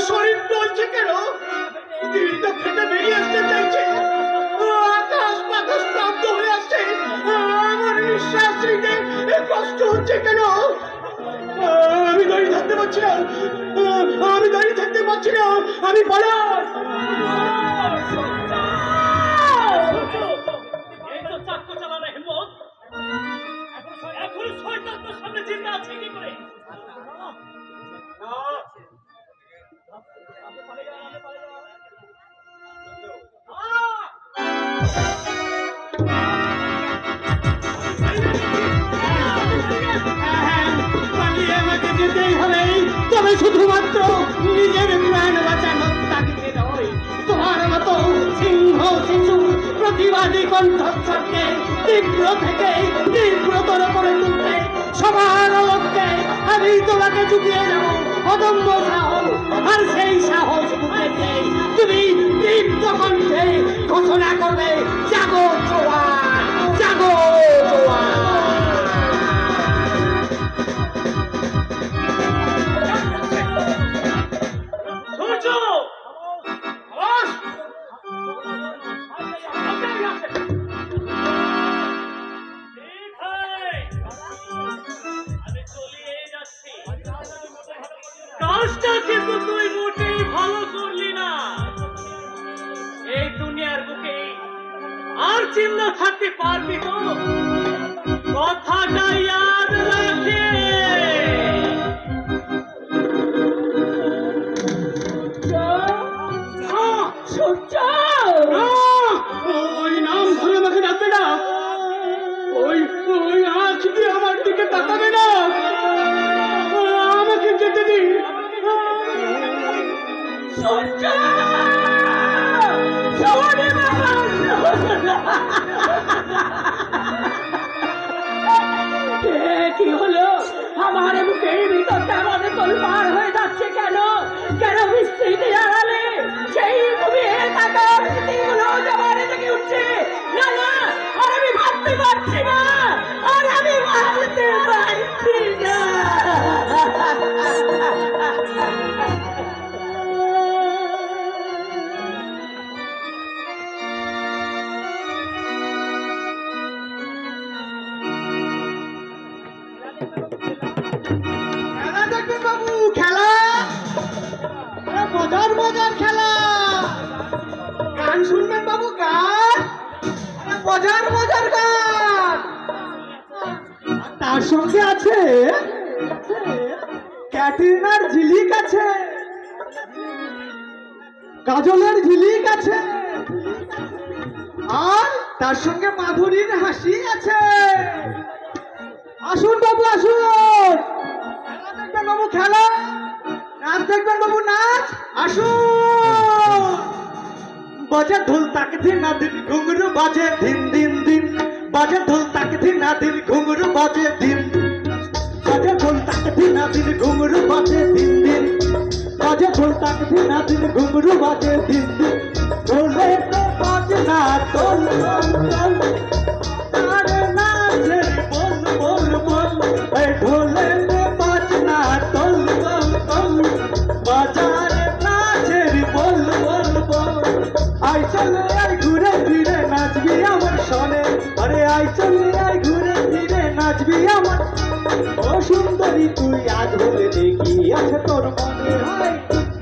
B: শরীর টলছে কেন? দিলটা ফেটে বেরিয়ে আসতে চাইছে। আকাশ বাতাস স্তব্ধ হয়ে আসছে। আমার নিঃশ্বাস নিতে কষ্ট হচ্ছে কেন? আমি দাঁড়িয়ে থাকতে পারছি না। আমি দাঁড়িয়ে থাকতে পারছি না। আমি পালাই। এই তো চাক্কু চালানো হিম্মত। এখন শয়তান তোর সামনে জিন্দা আছে কি করে? পালিয়ে আমাকে যেতেই হবে, তবে শুধুমাত্র নিজের প্রাণ বাঁচানোর তাগিদে নয়। তোমার মতো সিংহ শিশু প্রতিবাদী কণ্ঠস্বরকে তীব্র থেকে তীব্রতর করে তুলতে সবার লক্ষ্যে আমি তোমাকে চুকিয়ে যাব অদম্য সাহস। আর সেই সাহস বুকে নিয়ে তুমি দীপ্ত কণ্ঠে ঘোষণা করবে, জাগো জোয়ান, জাগো জোয়ান। সূর্য! আকাশ! কাজটা কিন্তু তুই মোটেই ভালো করলি না। এই দুনিয়ার বুকে আর চিহ্ন থাকতে পারবি তো? কথাটা ইয়াদ রাখে।
C: সূর্য
B: ওই নাম ধরে আমাকে ডাকবে না। ওই ওই আঁখ দিয়ে আমার দিকে তাকাবে না। আমাকে যেতে দিন।
C: সূর্য সরে বাবা কি হলো? আমার বুকের ভিতরটা আমাদের তোলপাড় হয়ে যাচ্ছে কেন? কেন বিস্তৃতি আড়ালে সেই তুমি তাকার স্মৃতিগুলো জমানে থেকে উঠছে। না না, আর আমি ভাবতে পারছি না, আর আমি ভাবতে পারছি না।
A: খেলা দেখবেন বাবু, খেলা মজার মজার খেলা। গান শুনবেন বাবু, গান মজার মজার গান। আর তার সঙ্গে আছে ক্যাটরিনার ঝিলিক আছে, কাজলের ঝিলিক আছে, আর তার সঙ্গে মাধুরীর হাসি আছে। আসুন বাবু আসুন, খেলা দেখবেন বাবু খেলা, নাচ দেখবেন বাবু নাচ, আসুন। বাজে ঢোল তাক দিন না দিন ঘুঙরু বাজে দিন দিন দিন, বাজে ঢোল তাক দিন না দিন ঘুঙরু বাজে দিন, বাজে ঢোল তাক দিন না দিন ঘুঙরু বাজে দিন দিন, বাজে ঢোল তাক দিন না দিন ঘুঙরু বাজে দিন দিন। ঢোলে তো বাজে না ঢোল ঢোল ঢোল, আরে নাচে বল বল বল, এই ঢোলে তো বাজে না ঢোল ঢোল ঢোল, বাজারে নাচের বল বল বল। আই চলে আই ঘুরে ফিরে নাচবি আমার সনে, আরে আই চলে আই ঘুরে ফিরে নাচবি আমার। ও সুন্দরী তুই আজ বলে দেখি আছে তোর মনে হয়,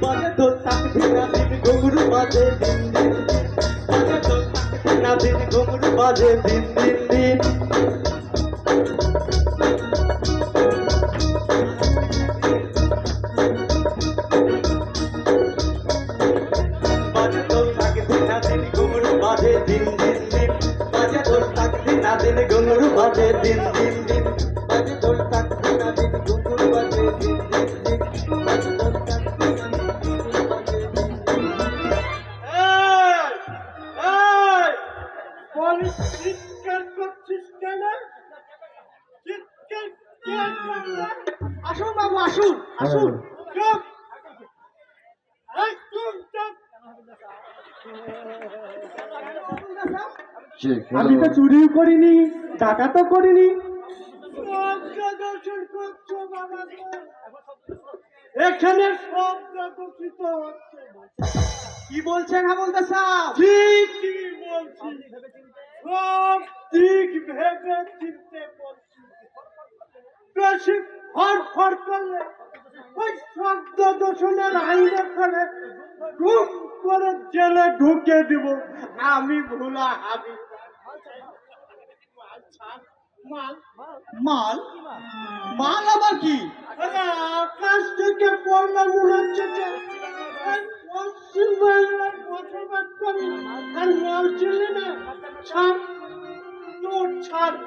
A: বাজে তোর তাক দিন দিন ঘুঙরু বাজে দিন দিন, বাজে তোর তাক দিন দিন ঘুঙরু
G: বাজে দিন দিন দিন বাজে ঢোল থাকে দিনাদিন ঘুঙরু বাজে দিন দিন দিন বাজে ঢোল থাকে দিনাদিন ঘুঙরু বাজে দিন দিন দিন বাজে ঢোল থাকে দিনাদিন ঘুঙরু বাজে দিন দিন দিন বাজে ঢোল থাকে দিনাদিন ঘুঙরু বাজে দিন দিন
F: বলি চিৎকার করছিস কেন? চিৎকার কে করবে?
A: আসুন বাবু আসুন আসুন।
F: চুপ! এই চুপ, চুপ!
A: আমি তো চুরিও করিনি, ডাকাতও করিনি।
F: শব্দ দূষণ করছো বাবা গো। এখানে শব্দ দূষিত হচ্ছে।
A: কি বলছেন হাবলদার সাহেব?
F: ঠিকই বলছি, সব দিক ভেবে চিনতে বলছি। বেশি ফর করলে ওই শব্দ দূষণের আইনে করে গুম করে জেলে ঢুকে দিব। আমি ভোলা হাবি। মাল
A: মাল? মাল আবার কি?
F: আরে আকাশ থেকে পড়লে মনে হচ্ছে যে এই পশ্চিম বাংলায় বসবাস করি। আর মাল ছিলি না, ছাড় তোর ছাড়।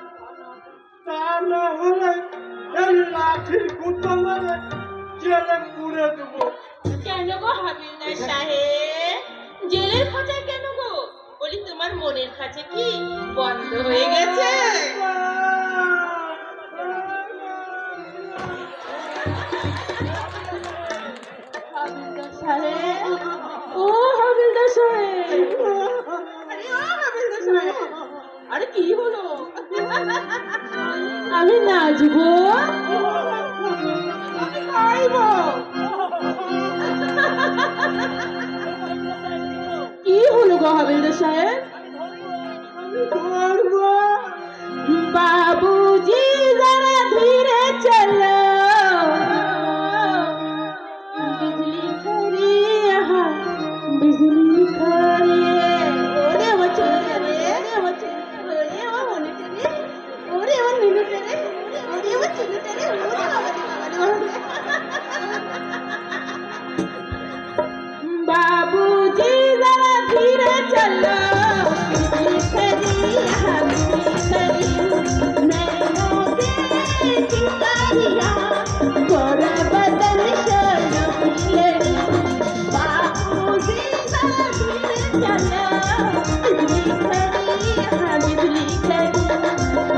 F: তা না হলে এই লাঠির গুঁতো মেরে জেলে পুরে দেবো।
C: কেন গো হাবিলদার সাহেব, জেলের খাঁচায় কেন গো? বলি তোমার মনের খাঁচা কি বন্ধ হয়ে গেছে? হাবিলদার সাহেব, ও হাবিলদার সাহেব, আরে ও হাবিলদার সাহেব, আরে কি হলো? আমি নাচবো, আমি গাইবো। কি হলো গো হাবিলদার সাহেব? বাবুজি जरा धीरे चलो, बिजली खड़ी यहाँ बिजली खड़ी। ओरे वो चले रे, वो चले रे, वो होने चले, ओरे वो नीलू चले, ओरे वो चले चले, ओरे बाबूजी जरा धीरे चलो, बिजली खड़ी यहाँ बिजली खड़ी। नैनों के चिंगारियाँ गोरा बदन शोलों की लड़ी। बाबूजी जरा धीरे चलो, बिजली खड़ी यहाँ बिजली खड़ी।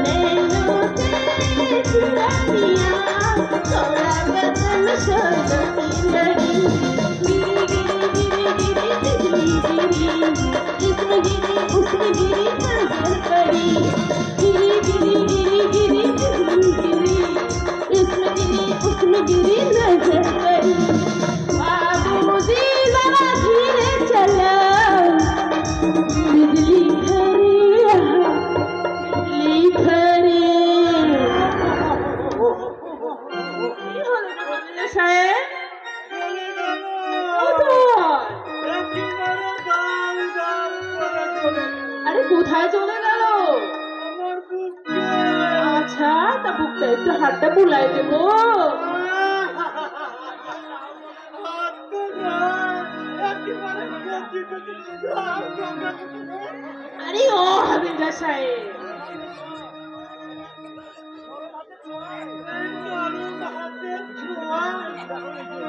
C: नैनों के चिंगारियाँ गोरा बदन शोलों की लड़ी। इसमें गिरी उसमें गिरी नजर पड़ी, गिरी गिरी गिरी गिरी गिरी गिरी, इसमें गिरी उसमें गिरी नजर पड़ी। बाबूजी जरा धीरे चलो, बिजली खड़ी यहाँ बिजली खड़ी। কি হলো গো হাবিলদার সাহেব?
F: চলে গেল।
C: কোথায়?
F: একেবারে দাম দাম করে চলে গেল।
C: আরে কোথায় চলে গেল?
F: আমার বুকে
C: আচ্ছা, তা বুকটা একটু হাতটা বুলাই দেবো।
F: হাত তো নয়, একেবারে কচি কচি লাল চোখে
C: আরে ও হাবিলদার সাহেব,
F: এই গরম হাতের ছোঁয়া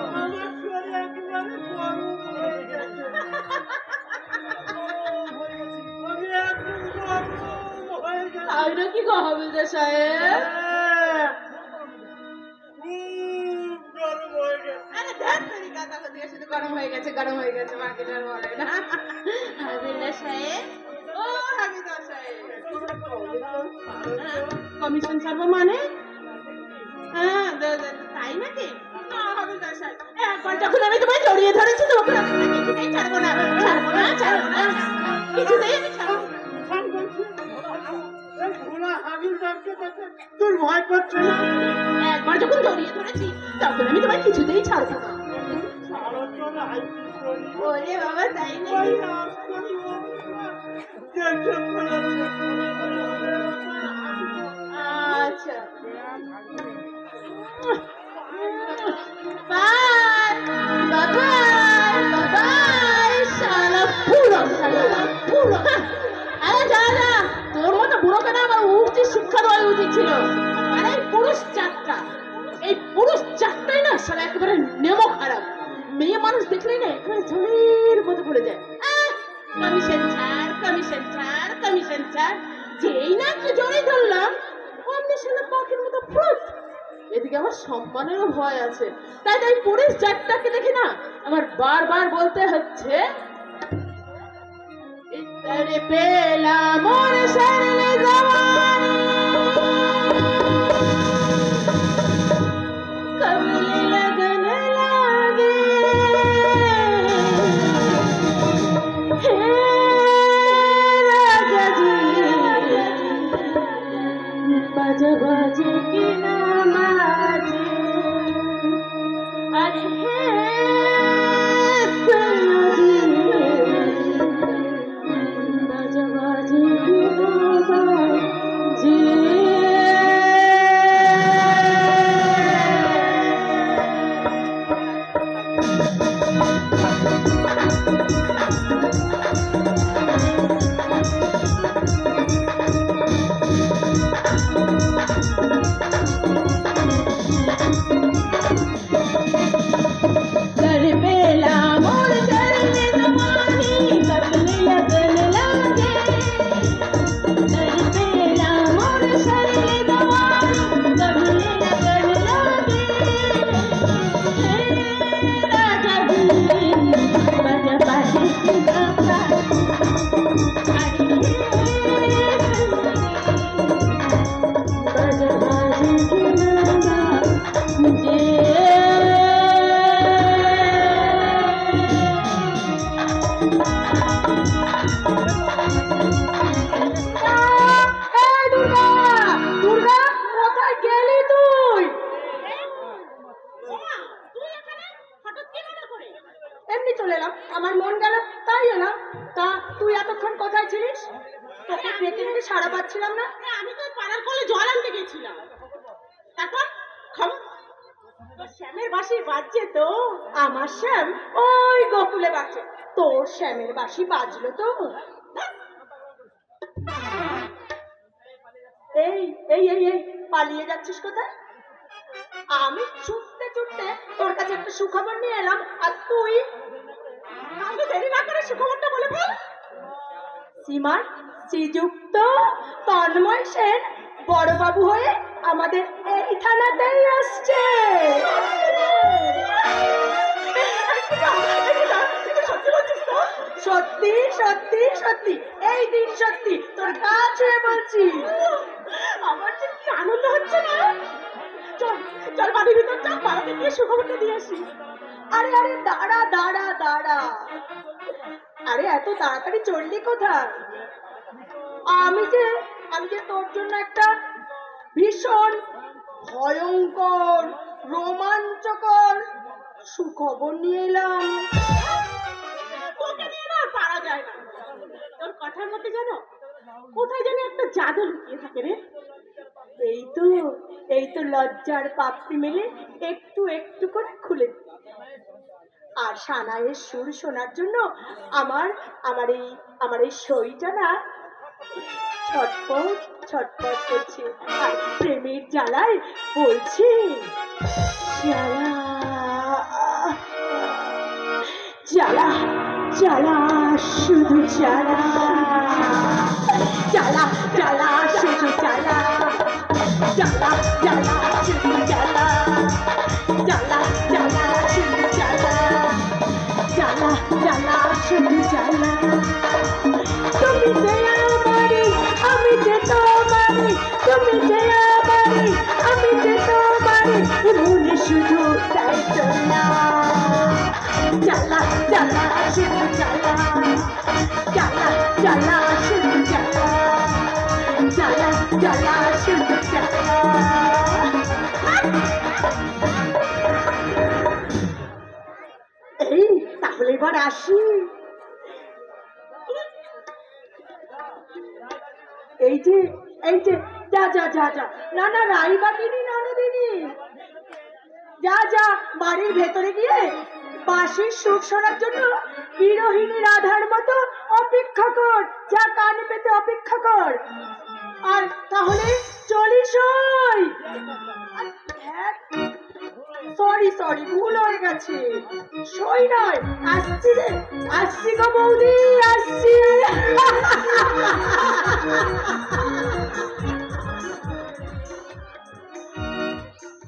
F: আমার শরীর একেবারে গরম হয়ে গেছে। আমি একদম গরম হয়ে গেছি।
C: তাই নাকি গো হাবিলদার সাহেব?
F: খুব গরম হয়ে গেছে।
C: আরে ধ্যান তোরই কথা বলতে শুধু গরম হয়ে গেছে বাকিটা আর বলে না। হাবিলদার সাহেব, ও হাবিলদার সাহেব, কমিশন ছাড়বো মানে? হ্যাঁ, তাই নাকি? না হাবিলদার সাহেব, একবার যখন আমি তোমায় জড়িয়ে ধরেছি তখন আমি তোমায় কিছুতেই ছাড়বো না, ছাড়বো না, ছাড়বো না, কিছুতেই আমি ছাড়বো না।
F: এই ভোলা হাবিলদারকে দেখে তোর ভয় করছে না?
C: একবার যখন জড়িয়ে ধরেছি তখন আমি তোমায় কিছুতেই ছাড়বো না।
F: সারা তোর আইসি শরীর।
C: ওরে বাবা, তাই
F: ওই
C: নাকি?
F: আজকাল
E: দেখে ফেলেছে।
C: আচ্ছা বাই বাবাই বাবাই শালা পুরো আরে যা যা তোর মতো বুড়োকে না আমার উচিত শিক্ষা দেওয়া উচিত ছিল। আরে এই পুরুষ চারটাই না শালা একেবারে নেমো খারাপ। মেয়ে মানুষ দেখলেই না একেবারে জলের মতো পড়ে যায়। কমিশন ছাড় যেই না একটু জোরে ধরলাম অমনি শালা পাখির মতো ফুট। এদিকে আমার সম্মানেরও ভয় আছে, তাই পুলিশ জাতটাকে দেখি না আমার বারবার বলতে হচ্ছে ইতরে পেলা মোর শরণে জওয়ানি কবলে লগন লাগে হে রাজা জি বাজে বাজে কি নামাজে अरे हे सयाजी बाजा बाजे बाजे कर बेला मोर करने जवानी कबले लगन लागे कर बेला मोर करने जवानी कबले लगन लागे हे राजा जी बाजा बाजे की बाबा अरे बाजा बाजे की बाबा मुझे এমনি চলে এলাম, আমার মন গেল তাই এলাম। তা তুই এতক্ষণ কোথায় ছিলিস? তোকে ডেকে ডেকে সারা পাচ্ছিলাম না। আমি তো পাড়ার কলে জল আনতে গেছিলাম। তারপর তোর শ্যামের বাঁশি বাজছে তো? আমার শ্যাম ওই গোকুলে বাজছে, তোর শ্যামের বাঁশি বাজলো তো? এই এই এই এই পালিয়ে যাচ্ছিস কোথায়? আমি ছুটতে ছুটতে তোর কাছে একটা সুখবর নিয়ে এলাম, আর তুই আমাকে দেরি না করে সুখবরটা বলে ফেল। সীমার শ্রীযুক্ত তন্ময় সেন বড়বাবু হয়ে আমাদের এই থানাতেই আসছে। সত্যি সত্যি সত্যি এই দিন সত্যি তোর কাছে বলছি। আমার যে কি আনন্দ হচ্ছে না। চল চল বাড়ির ভিতর চল, বাড়িতে গিয়ে সুখবরটা দিয়ে আসি। আরে আরে দাঁড়া দাঁড়া দাঁড়া, আরে এত তাড়াতাড়ি চললি কোথায়? আমি যে তোর জন্য একটা ভীষণ ভয়ঙ্কর রোমাঞ্চকর সুখবর নিয়ে এলাম। তোকে নিয়ে না পারা যায় না। তোর কথার মধ্যে জানো কোথায় যেন একটা জাদু লুকিয়ে থাকে রে। এই তো লজ্জার পাপড়ি মেলে একটু একটু করে খুলে দিই। আর সানাইয়ের সুর শোনার জন্য আমার এই শরীরটা না ছটপট ছটপট করছে। আর প্রেমের জ্বালায় বলছে জ্বালা জ্বালা জ্বালা শুধু জ্বালা জ্বালা জ্বালা শুধু জ্বালা জ্বালা জ্বালা শুধু জ্বালা জ্বালা জ্বালা শুধু জ্বালা জ্বালা জ্বালা শুধু জ্বালা। তুমি যে আমারই আমি যে তোমারই, তুমি যে আমারই আমি যে তোমারই, মনে শুধু তাই তো না। জ্বালা জ্বালা শুধু জ্বালা জ্বালা জ্বালা শুধু জ্বালা জ্বালা জ্বালা শুধু জ্বালা। এই তাহলে এবার আসি। এই যে যা যা যা যা, না না রাইবাগিনী ননদিনী, যা যা বাড়ির ভেতরে গিয়ে বাঁশির সুর শোনার জন্য বিরোহিনী রাধার মতো অপেক্ষা কর, যা কান পেতে অপেক্ষা কর। আর তাহলে চলিস। সরি সরি, ভুল হয়ে গেছে, সই নয়, আসছি রে, আসছি গো বৌদি, আসছি।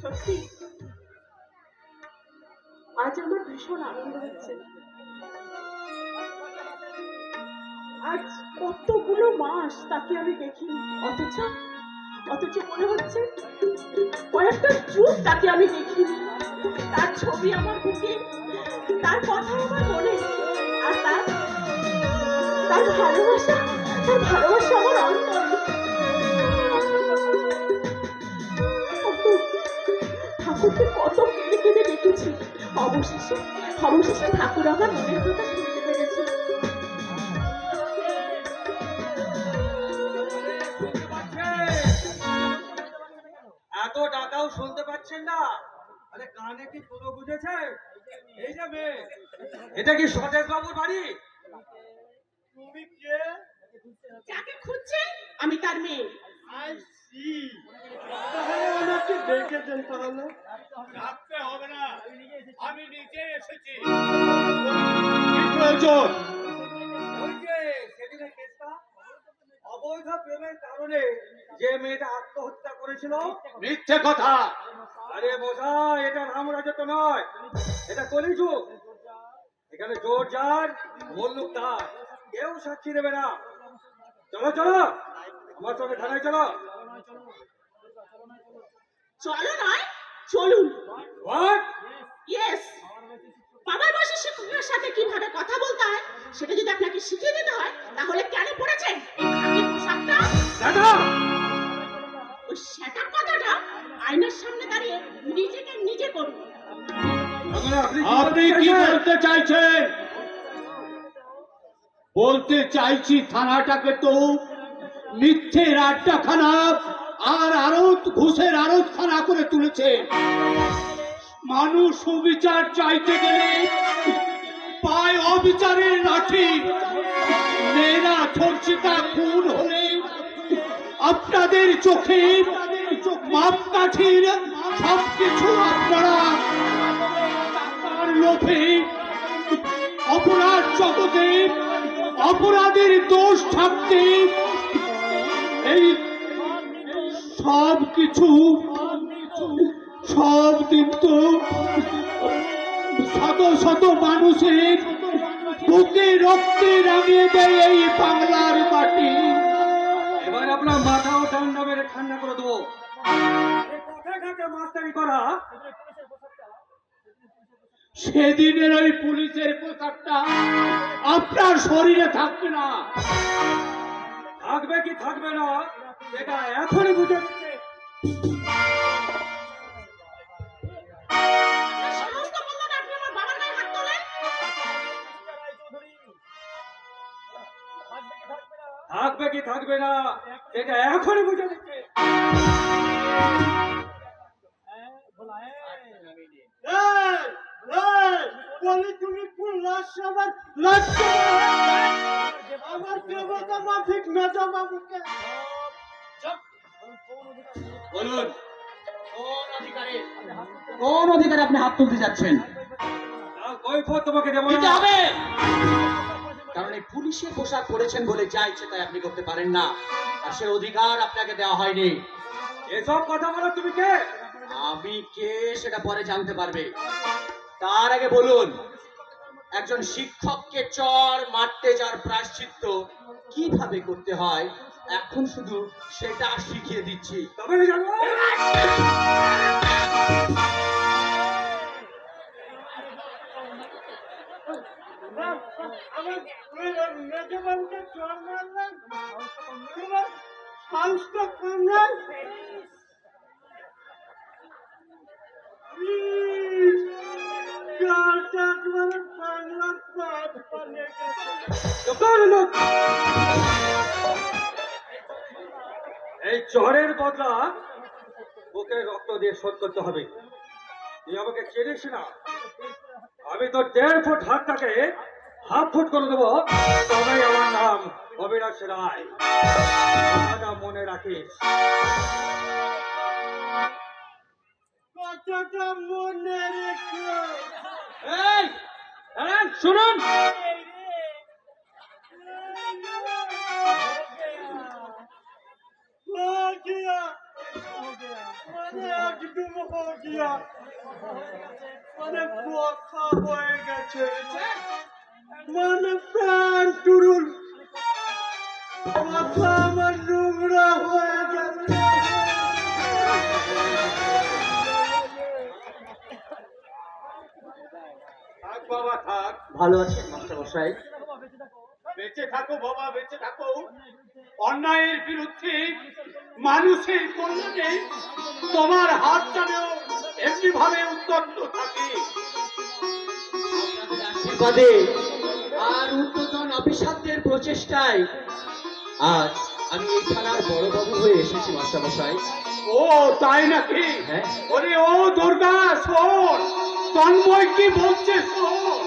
C: সত্যি আজ আমার ভীষণ আনন্দ হচ্ছে। আজ কতগুলো মাস তাকে আমি দেখিনি, অথচ অথচ মনে হচ্ছে কয়েকটা যুগ তাকে আমি দেখিনি। তার ছবি আমার বুকে, তার কথা আমার মনে, আর তার তার ভালোবাসা, তার ভালোবাসা আমার অন্তরে। ঠাকুরকে কত কেঁদে কেঁদে দেখেছি, অবশেষে অবশেষে ঠাকুর আমার মনের কথা শুনতে পেরেছে।
E: এত টাকাও শুনতে পাচ্ছেন না? আরে কানে কি পুরো বুঝেছে? এই যে মেয়ে, এটা কি সতেজ বাবুর বাড়ি?
F: তুমি কে?
C: যাকে খুঁজছেন আমি তার মেয়ে।
F: I see. তাহলে আমাকে দেখেছেন তাহলে?
B: রাখতে হবে না, আমি নিজে এসেছি।
F: কি প্রয়োজন?
E: ওই যে সেদিনের কেসটা, অবৈধ প্রেমের কারণে যে মেয়েটা আত্মহত্যা করেছিল।
B: মিথ্যে কথা।
E: আরে বোঝা, এটা রামরাজত্ব নয়, এটা কলিযুগ। এখানে জোর যার, মল্লুক তার, কেউ সাক্ষী দেবে না। চলো চলো, আমার সঙ্গে থানায় চলো।
C: চলো নয়, চলুন।
E: What?
C: ইয়েস, বাবার বয়সী শিক্ষকের সাথে কিভাবে কথা বলতে হয় সেটা যদি আপনাকে শিখিয়ে দিতে হয়, তাহলে কেন পড়েছেন এই খাকি পোশাকটা?
E: দাদা,
C: ওই সেটা কথাটা আয়নার সামনে দাঁড়িয়ে নিজেকে নিজে করুন।
B: আপনি কি বলতে চাইছেন? বলতে চাইছি থানাটাকে তো মিথ্যের আড্ডাখানা আর আড়ত, ঘুষের আড়তখানা করে তুলেছে। মানুষ সুবিচার চাইতে গেলে পায় অবিচারের লাঠি। মেয়েরা ধর্ষিতা খুন হলে আপনাদের চোখে মাপকাঠির সবকিছু আপনারা টাকার লোভে অপরাধ জগতে অপরাধের দোষ থাকতে এই সব কিছু সব কিন্তু শত শত মানুষের বুকে রক্তে রাঙিয়ে দেয় এই বাংলার মাটি।
E: এবার আপনার মাথাও ঠান্ডা মেরে ঠান্ডা করে দেবো। কোথায় ঘাটে মাস্টারি করা?
B: সেদিনের ওই পুলিশের পোশাকটা আপনার শরীরে থাকবে না।
E: থাকবে কি থাকবে না সেটা এখনই বুঝে দিচ্ছে।
C: আপনার সাহস তো বললেন আপনি আমার বাবার গায়ে হাত তোলেন?
E: থাকবে কি থাকবে না সেটা এখনই বুঝে দিচ্ছে।
F: বলি তুমি কোন লাশ আমার লাশ আমার দেবতা মাফিক মেজা বাবুকে
E: বলুন,
A: কোন অধিকারে আপনি হাত তুলতে যাচ্ছেন?
E: কৈফিয়ত তোমাকে দেবো
A: দিতে
E: না।
A: হবে, কারণ এই পুলিশের পোশাক পরেছেন বলে যা ইচ্ছে তাই আপনি করতে পারেন না, আর সে অধিকার আপনাকে দেওয়া হয়নি।
E: এসব কথা বলো তুমি কে?
A: আমি কে সেটা পরে জানতে পারবে। তার আগে বলুন, একজন শিক্ষককে চর মারতে যাওয়ার প্রায়শ্চিত্ত কিভাবে করতে হয় এখন শুধু সেটা শিখিয়ে দিচ্ছি।
E: তবে জানো
F: আমার মেজা বাবুকে চর মারলাম তোমার সাহসটা কম নয়? গালটা একবারে বাংলার পাত পালিয়ে গেছে। এই চরের বদলা ওকে রক্ত দিয়ে শোধ করতে হবে। তুই আমাকে চিনিস না, আমি তো 1.5 ফুট হাতটাকে 1/2 ফুট করে দেবো, তবেই আমার নাম অবিনাশ রায়। কথাটা মনে রাখিস।
D: কথাটা মনে রেখো।
F: এই দাঁড়ান, শুনুন।
D: हो गया মানে একদম हो गया মানে কথা হয়ে গেছে মানে প্রাণ টুরুল কথা আমার নোংরা হয়ে গেছে
B: থাক বাবা থাক,
E: ভালো আছেন মাস্টার মশাই?
B: বেঁচে থাকো বাবা, বেঁচে থাকো। অন্যায়ের বিরুদ্ধে মানুষের কল্যাণে তোমার হাত যেন এমনি ভাবে উদ্যত থাকে।
E: আশীর্বাদে আর উদ্বোধন অফিসারদের প্রচেষ্টায় আজ আমি এই থানার বড়বাবু হয়ে এসেছি মাস্টার মশাই।
B: ও তাই নাকি?
E: হ্যাঁ।
B: ওরে ও দুর্গা, শোন তন্ময় কি বলছে শোন।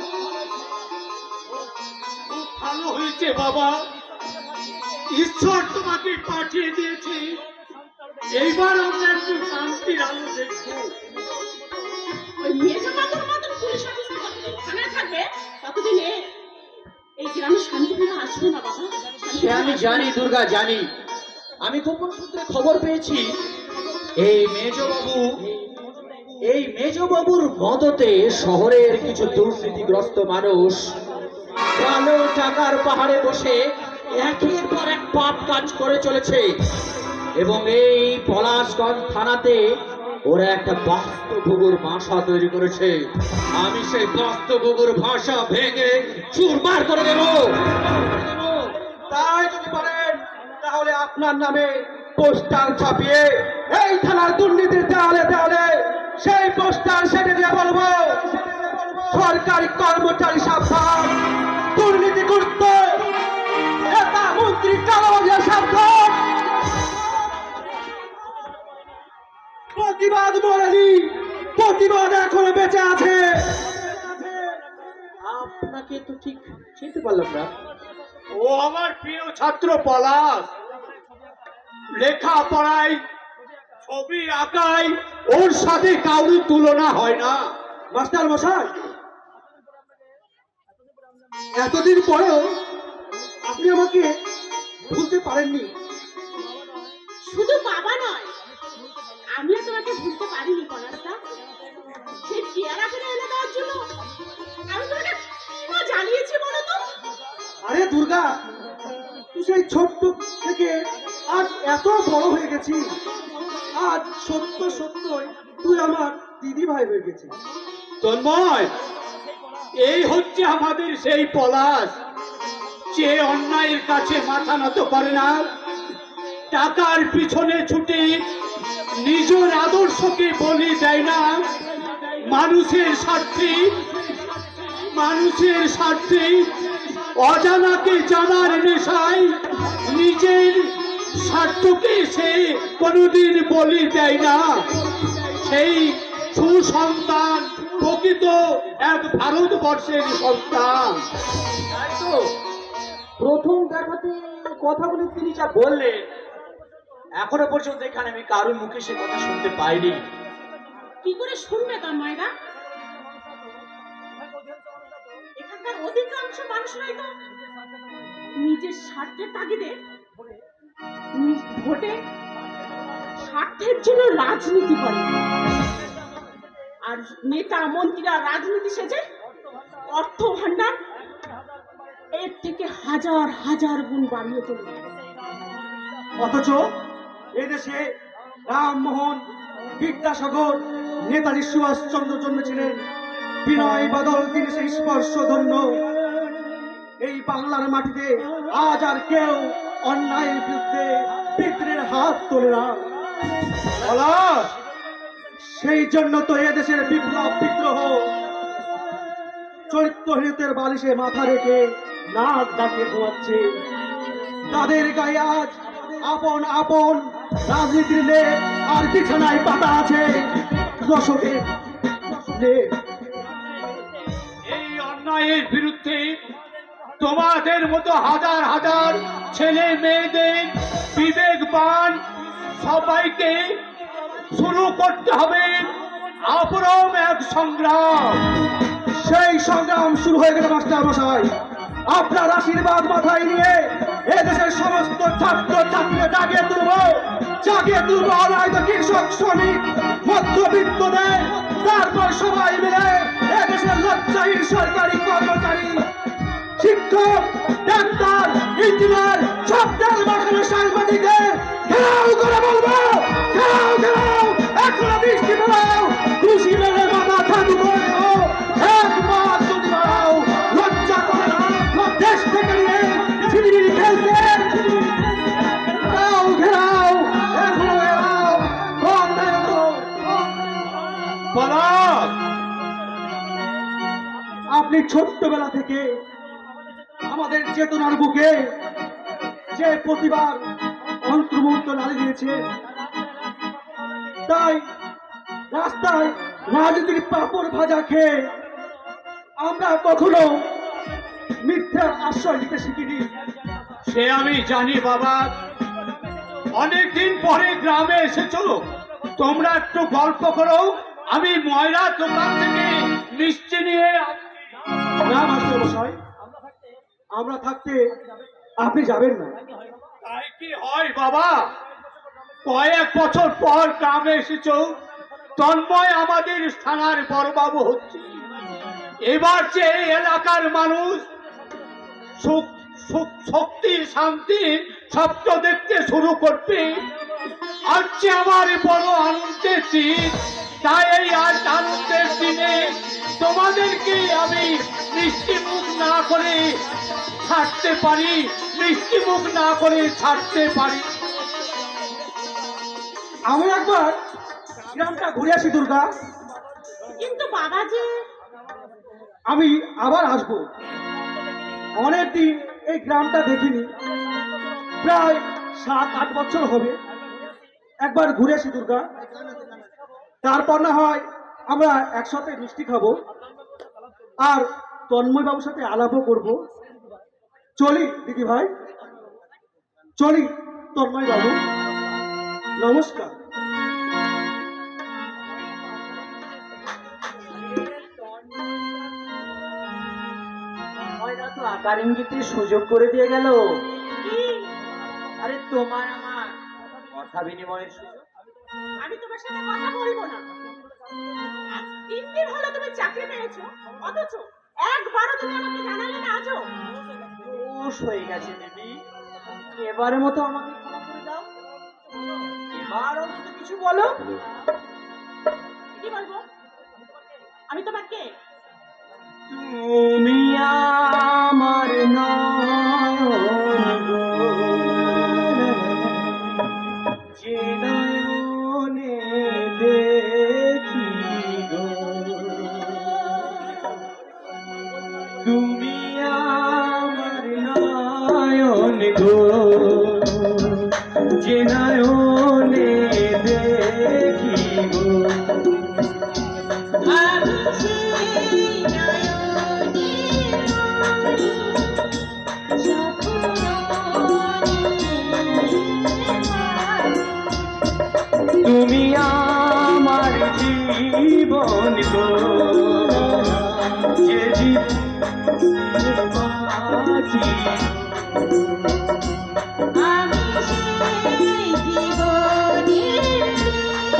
B: খুব ভালো হয়েছে বাবা, ঈশ্বর তোমাকে পাঠিয়ে দিয়েছে। এইবার আমরা একটু শান্তির আলো দেখবো।
C: ওই মেজো বাবুর মতন পুলিশ অফিসার যতদিন থানায় থাকবে ততদিনে এই গ্রামে শান্তি ফিরে আসবে না বাবা।
E: সে আমি জানি দুর্গা, জানি। আমি গোপন সূত্রে খবর পেয়েছি এই মেজবাবুর মদতে শহরের কিছু দুর্নীতিগ্রস্ত মানুষ কালো টাকার পাহাড়ে বসে একের পর এক পাপ কাজ করে চলেছে এবং এই পলাশগঞ্জ থানাতে ওরা একটা বাস্তুভুগুর ভাষা তৈরি করেছে। আমি সেই বাস্তুভুগুর ভাষা ভেঙে চুরমার করে দেব। তাই যদি পারেন তাহলে আপনার নামে পোস্টার ছাপিয়ে এই থানার দুর্নীতির দেওয়ালে দেওয়ালে সেই পোস্টার সেটে দিয়ে বলবো, সরকারি কর্মচারী সাবধান, দুর্নীতি করত নেতা মন্ত্রী কালোবাজার সাবধান। প্রতিবাদ মরেনি, প্রতিবাদ এখনো বেঁচে আছে। আপনাকে তো ঠিক চিনতে পারলাম না।
B: ও আমার প্রিয় ছাত্র পলাশ, লেখাপড়ায় ছবি আঁকায় ওর সাথে কাউরির তুলনা হয় না।
E: মাস্টার মশাই, এতদিন পরেও আপনি আমাকে ভুলতে পারেননি।
C: শুধু বাবা নয়, আমিও তোমাকে ভুলতে পারিনি পলাশদা। সেই পেয়ারা ফিরে এনে দেওয়ার জন্য আমি তোমাকে কি জানিয়েছি বলো তো?
E: আরে দুর্গা, তুই সেই ছোট্ট থেকে আজ এত বড় হয়ে গেছি, আজ সত্য সত্যই তুই আমার দিদি ভাই হয়ে গেছিস।
B: তন্ময়, এই হচ্ছে আমাদের সেই পলাশ, যে অন্যায়ের কাছে মাথা নত করে না, টাকার পিছনে ছুটে নিজের আদর্শকে বলি দেয় না, মানুষের স্বার্থে অজানাকে জানার নেশায় নিজের স্বার্থকে সে কোনোদিন বলি দেয় না। সেই সুসন্তান প্রকৃত এক ভারতবর্ষের সন্তান।
E: তাই তো প্রথম দেখাতে কথাগুলি তিনি যা বললেন, এখনো পর্যন্ত এখানে আমি কারোর মুখে সে কথা শুনতে পাইনি।
C: কি করে শুনবে তন্ময়দা? এখানকার অধিকাংশ মানুষরাই তো নিজের স্বার্থের তাগিদে ভোটে স্বার্থের জন্য রাজনীতি করে, আর নেতা মন্ত্রীরা রাজনীতি সেজে অর্থ ভান্ডার এর থেকে হাজার হাজার গুণ বাড়িয়ে তোলে।
E: অথচ এদেশে রামমোহন, বিদ্যাসাগর, নেতাজি সুভাষচন্দ্র জন্মেছিলেন। বিনয় বাদল তিনি সেই স্পর্শধন্য। এই বাংলার মাটিতে আজ আর কেউ অন্যায়ের বিরুদ্ধে পিতৃর হাত তোলে না। পলাশ, সেই জন্য তো এদেশের বিপ্লব বিদ্রোহ চরিত্রহীনতার বালিশে মাথা রেখে নাক ডাকিয়ে ঘুমাচ্ছে। তাদের গায়ে আজ
D: আপন আপন রাজনীতির লেপ আর বিছানায় পাতা আছে দশকের লেপ।
B: এই অন্যায়ের বিরুদ্ধে তোমাদের মতো হাজার হাজার ছেলে মেয়েদের বিবেকবান সবাইকে শুরু করতে হবে আপরম এক সংগ্রাম।
D: সেই সংগ্রাম শুরু হয়ে গেল মাস্টার মশাই। আপনার আশীর্বাদ মাথায় নিয়ে এদেশের সমস্ত ছাত্র ছাত্রীরা জাগিয়ে তুলবো অনায়ত কৃষক শ্রমিক মধ্যবিত্তদের, তারপর সবাই মিলে এদেশের লজ্জাহীন সরকারি কর্মচারী শিক্ষক ডাক্তার ইঞ্জিনিয়ার সবটার বাসানো সাংবাদিকদের ঘেরাও করে বলবো, ঘেরাও ঘেরাও, এখনো বৃষ্টি ফেরাও, খুশি মেলে মাথা থাকু করে একবার যদি বাড়াও, লজ্জা করে না দেশ থেকে নিয়ে ছিনিমিনি খেলতে ঘেরাও ঘেরাও, এখনো ঘেরাও, বন্ধ করো।
B: পলাশ,
D: আপনি ছোট্টবেলা থেকে আমাদের চেতনার বুকে যে প্রতিবার অন্তর্মুক্ত নারী দিয়েছে, তাই রাস্তায় রাজনীতির পাপড় ভাজা খেয়ে আমরা কখনো মিথ্যার আশ্রয় নিতে শিখিনি।
B: সে আমি জানি বাবা। অনেকদিন পরে গ্রামে এসেছো, তোমরা একটু গল্প করো, আমি ময়রা দোকান থেকে মিষ্টি নিয়ে
D: না মাস্টার মশাই, আমরা থাকতে আপনি যাবেন না।
B: তাই কি হয় বাবা? কয়েক বছর পর গ্রামে এসেছো, তন্ময় আমাদের থানার বড়বাবু হচ্ছে। এবার যে এই এলাকার মানুষ সুখ সুখ শক্তি শান্তির স্বপ্ন দেখতে শুরু করবে, আজকে আমার বড় আনন্দের দিন। তাই এই আজ আনন্দের দিনে তোমাদেরকে আমি মিষ্টি মুখ না করে ছাড়তে পারি, মিষ্টি মুখ না করে ছাড়তে পারি।
D: আমি একবার গ্রামটা ঘুরে আসি দুর্গা,
C: কিন্তু বাবাজি,
D: আমি আবার আসবো। অনেকদিন এই গ্রামটা দেখিনি, প্রায় 7-8 বছর হবে। একবার ঘুরে আসি দুর্গা, তারপর না হয় আমরা একসাথে মিষ্টি খাবো আর তন্ময় বাবুর সাথে আলাপও করবো। চলি দিদি ভাই, চলি তন্ময় বাবু, নমস্কার।
A: ময়রা তো আকার ইঙ্গিতে সুযোগ করে দিয়ে গেল।
C: কি?
A: আরে তোমার আমার কথা বিনিময়ের সুযোগ।
C: আমি তোমার সাথে কথা বলবো না। আজ 3 দিন হলো তুমি চাকরি পেয়েছো, অথচ একবারও তুমি আমাকে জানালে না আজও।
A: দোষ হয়ে গেছে দেবী, এবারের মতো আমাকে ক্ষমা করে দাও। এবার অন্তত কিছু বলো।
C: কি বলবো? আমি তোমার কে?
A: তুমি আমার নয়ন গো, যে নয়নে দেখি গো, তুমি আমার নয়ন গো, যে নয়নে দেখি গো।
C: আমি সেই নয়নে
A: তুমি আমার জীবন গো, যে জীবন
C: আমি সেই জীবনের তোমার পাশে থাকি।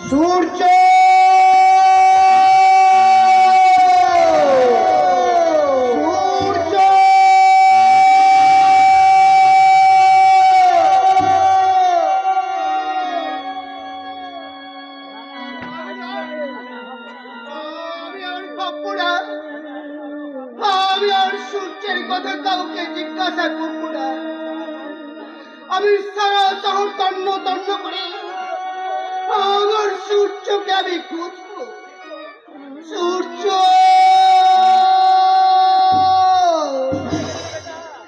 D: সূর্য সূর্যের কথা কাউকে জিজ্ঞাসা করব না। আমি সারা শহর তন্ন তন্ন করে আমার সূর্যকে আমি খুঁজবো। সূর্য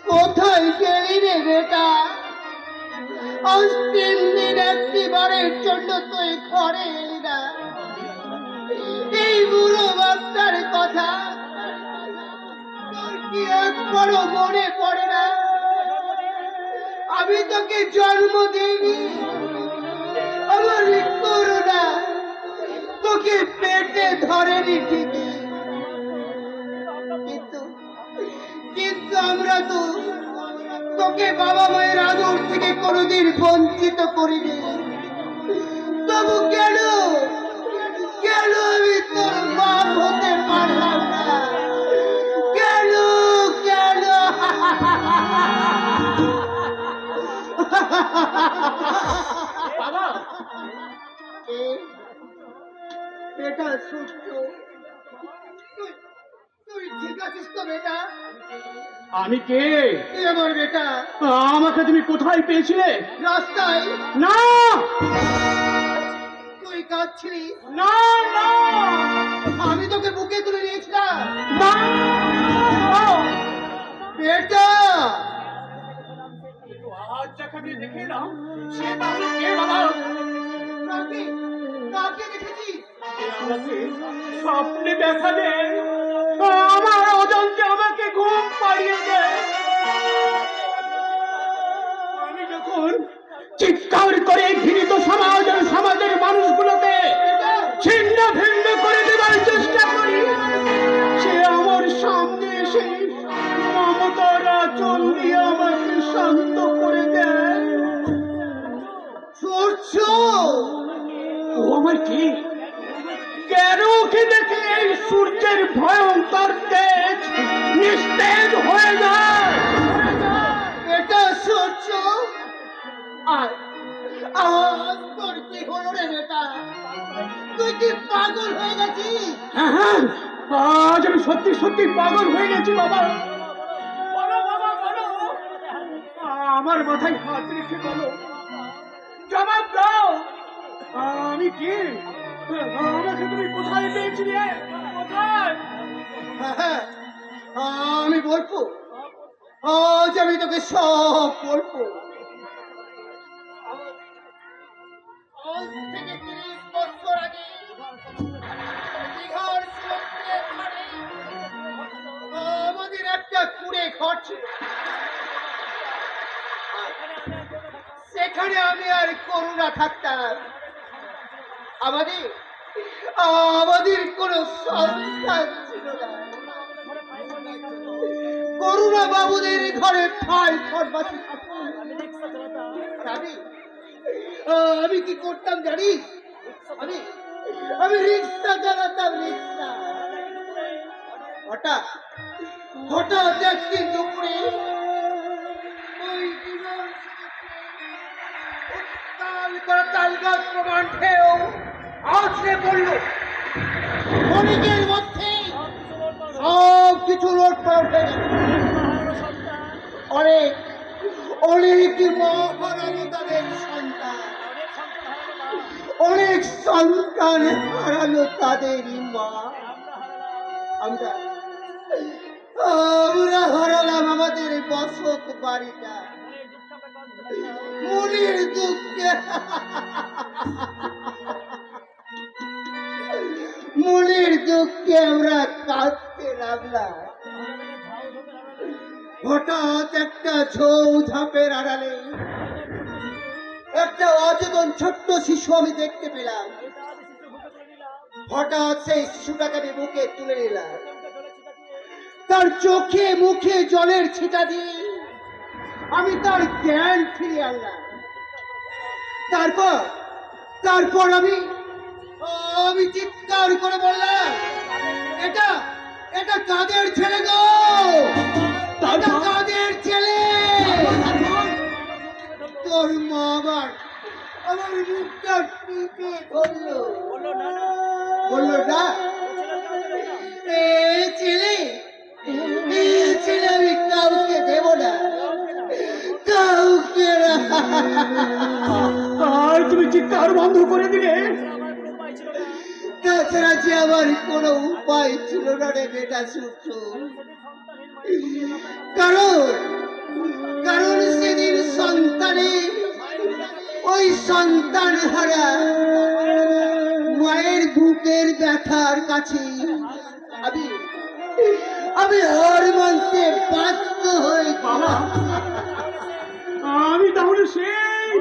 D: কোথায় গেলি রে বেটা? আজ 3 দিন একটিবারের জন্য তুই ঘরে এলি না। এই বুড়ো বাচ্চার কথা তোর কি একবারও মনে পড়ে না? আমি তোকে জন্ম দিইনি, আমার করুণা তোকে পেটে ধরেনি ঠিকই, কিন্তু কিন্তু আমরা তো তোকে বাবা মায়ের আদর থেকে কোনোদিন বঞ্চিত করিনি। তবু কেন কেন আমি তোর বাপ হতে পারলাম না? কেন কেন?
B: বাবা,
D: বেটা সূর্য, তুই ঠিক আছিস তো বেটা?
F: আমি কে?
D: তুই আমার বেটা।
F: আমাকে তুমি কোথায় পেয়েছিলে?
D: রাস্তায়।
F: না
D: তুই কাঁদছিলিস?
F: না না
D: আমি তোকে বুকে তুলে নিয়েছিলাম।
F: না
D: বেটা,
B: আজ যাকে আমি দেখে এলাম সে তাহলে কে বাবা?
D: কাকে কাকে দেখেছিস?
B: সে আমাকে স্বপ্নে দেখা দেয়, আমার অজান্তে আমাকে ঘুম পাড়িয়ে দেয়। আমি যখন চিৎকার করে ঘৃণিত সমাজ আর সমাজের মানুষগুলোকে ছিন্ন ভিন্ন করে দেওয়ার চেষ্টা করি, সে আমার সামনে এসে মমতার আঁচল দিয়ে আমাকে শান্ত করে দেয়।
D: সূর্য,
B: ও আমার কি? কেন ওকে দেখে এই সূর্যের ভয়ঙ্কর তেজ নিস্তেজ হয়ে যায়?
D: বেটা সূর্য, আয় আজ তোর কি হলো রে বেটা? তুই কি পাগল হয়ে গেছিস?
B: হ্যাঁ, আজ আমি সত্যি সত্যি পাগল হয়ে গেছি বাবা। বলো বাবা বলো, আমার মাথায় হাত রেখে বলো, জবাব দাও, আমি কি? আমাকে তুমি কোথায় পেয়েছিলে? কোথায়?
D: হ্যাঁ, আমি বলবো, আজ আমি তোকে সব বলবো। আজ থেকে 30 বছর আগে দীঘার সমুদ্রের ধারে আমাদের একটা কুঁড়ে ঘর ছিল। সেখানে আমি আর করুণা থাকতাম। আমাদের আমাদের কোনো সন্তান ছিল না। করুণা বাবুদের ঘরে ঠাই খরবাসি থাকতো। আমি কি করতাম জানিস? আমি আমি রিক্সা চালাতাম, রিক্সা। হঠাৎ হঠাৎ একদিন দুপুরে ওই দিঘার উত্তাল করা তাল গাছ প্রমাণ ঢেউ আছড়ে পড়ল। ক্ষণিকের মধ্যে সব কিছু লোটপাট হয়ে গেল। অনেক অনেক মা হারানো তাদের সন্তান, অনেক সন্তান হারানো তাদেরই মা। আমরা আমরা হারালাম আমাদের বসত বাড়িটা। মনের দুঃখে মনের দুঃখে আমরা কাঁদতে লাগলাম। হঠাৎ একটা ঝোপঝাপের আড়ালে একটা অচেতন ছোট্ট শিশু আমি দেখতে পেলাম। হঠাৎ সেই শিশুটাকে আমি বুকে তুলে নিলাম। তার চোখে মুখে জলের ছিটা দিয়ে আমি তার জ্ঞান ফিরিয়ে আনলাম। তারপর তারপর আমি আমি চিৎকার করে বললাম, এটা এটা কাদের ছেলে গো? এটা কাদের ছেলে? তোর মা আমার মুখটা টিপে ধরলো, বললো না, এ ছেলে আমি
F: চিৎকার বন্ধ করে দিলে?
D: তাছাড়া যে আমার কোনো উপায় ছিল না রে বেটা সূর্য। কারণ কারণ সেদিন সন্তানে ওই সন্তান হারা মায়ের বুকের ব্যথার কাছে আমি আমি হার মানতে বাধ্য হয়ে
F: বাবা, আমি তাহলে সেই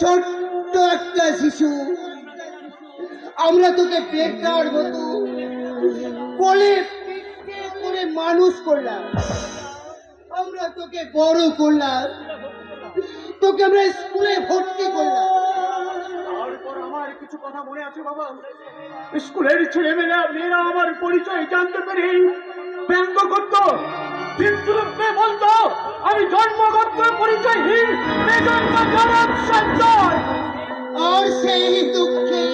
D: ছোট্ট একটা শিশু। আমরা তোকে বেটার মতো কোলে পিঠে করে মানুষ করলাম, আমরা তোকে বড় করলাম, তোকে আমরা স্কুলে ভর্তি করলাম।
F: তারপর আমার কিছু কথা মনে আছে বাবা। স্কুলের মেয়েরা আমার পরিচয় জানতে পেরে ব্যঙ্গ করত, বিদ্রুপে বলতো আমি জন্মগত পরিচয়হীন বেজন্ম জনক সন্তান।
D: আর সেই দুঃখে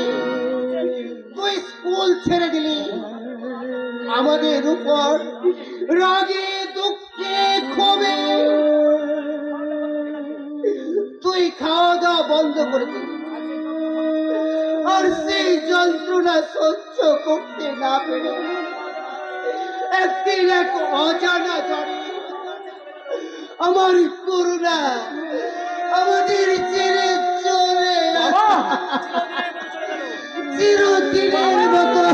D: তুই স্কুল ছেড়ে দিলি, আমাদের উপর রাগে দুঃখে ক্ষোভে তুই খাওয়া দাওয়া বন্ধ করে দিলি। আর সেই যন্ত্রণা সহ্য করতে না পেরে একদিন এক অজানা জ্বরে আমার করুণা আমাদের ছেড়ে চলে চিরদিনের মতো।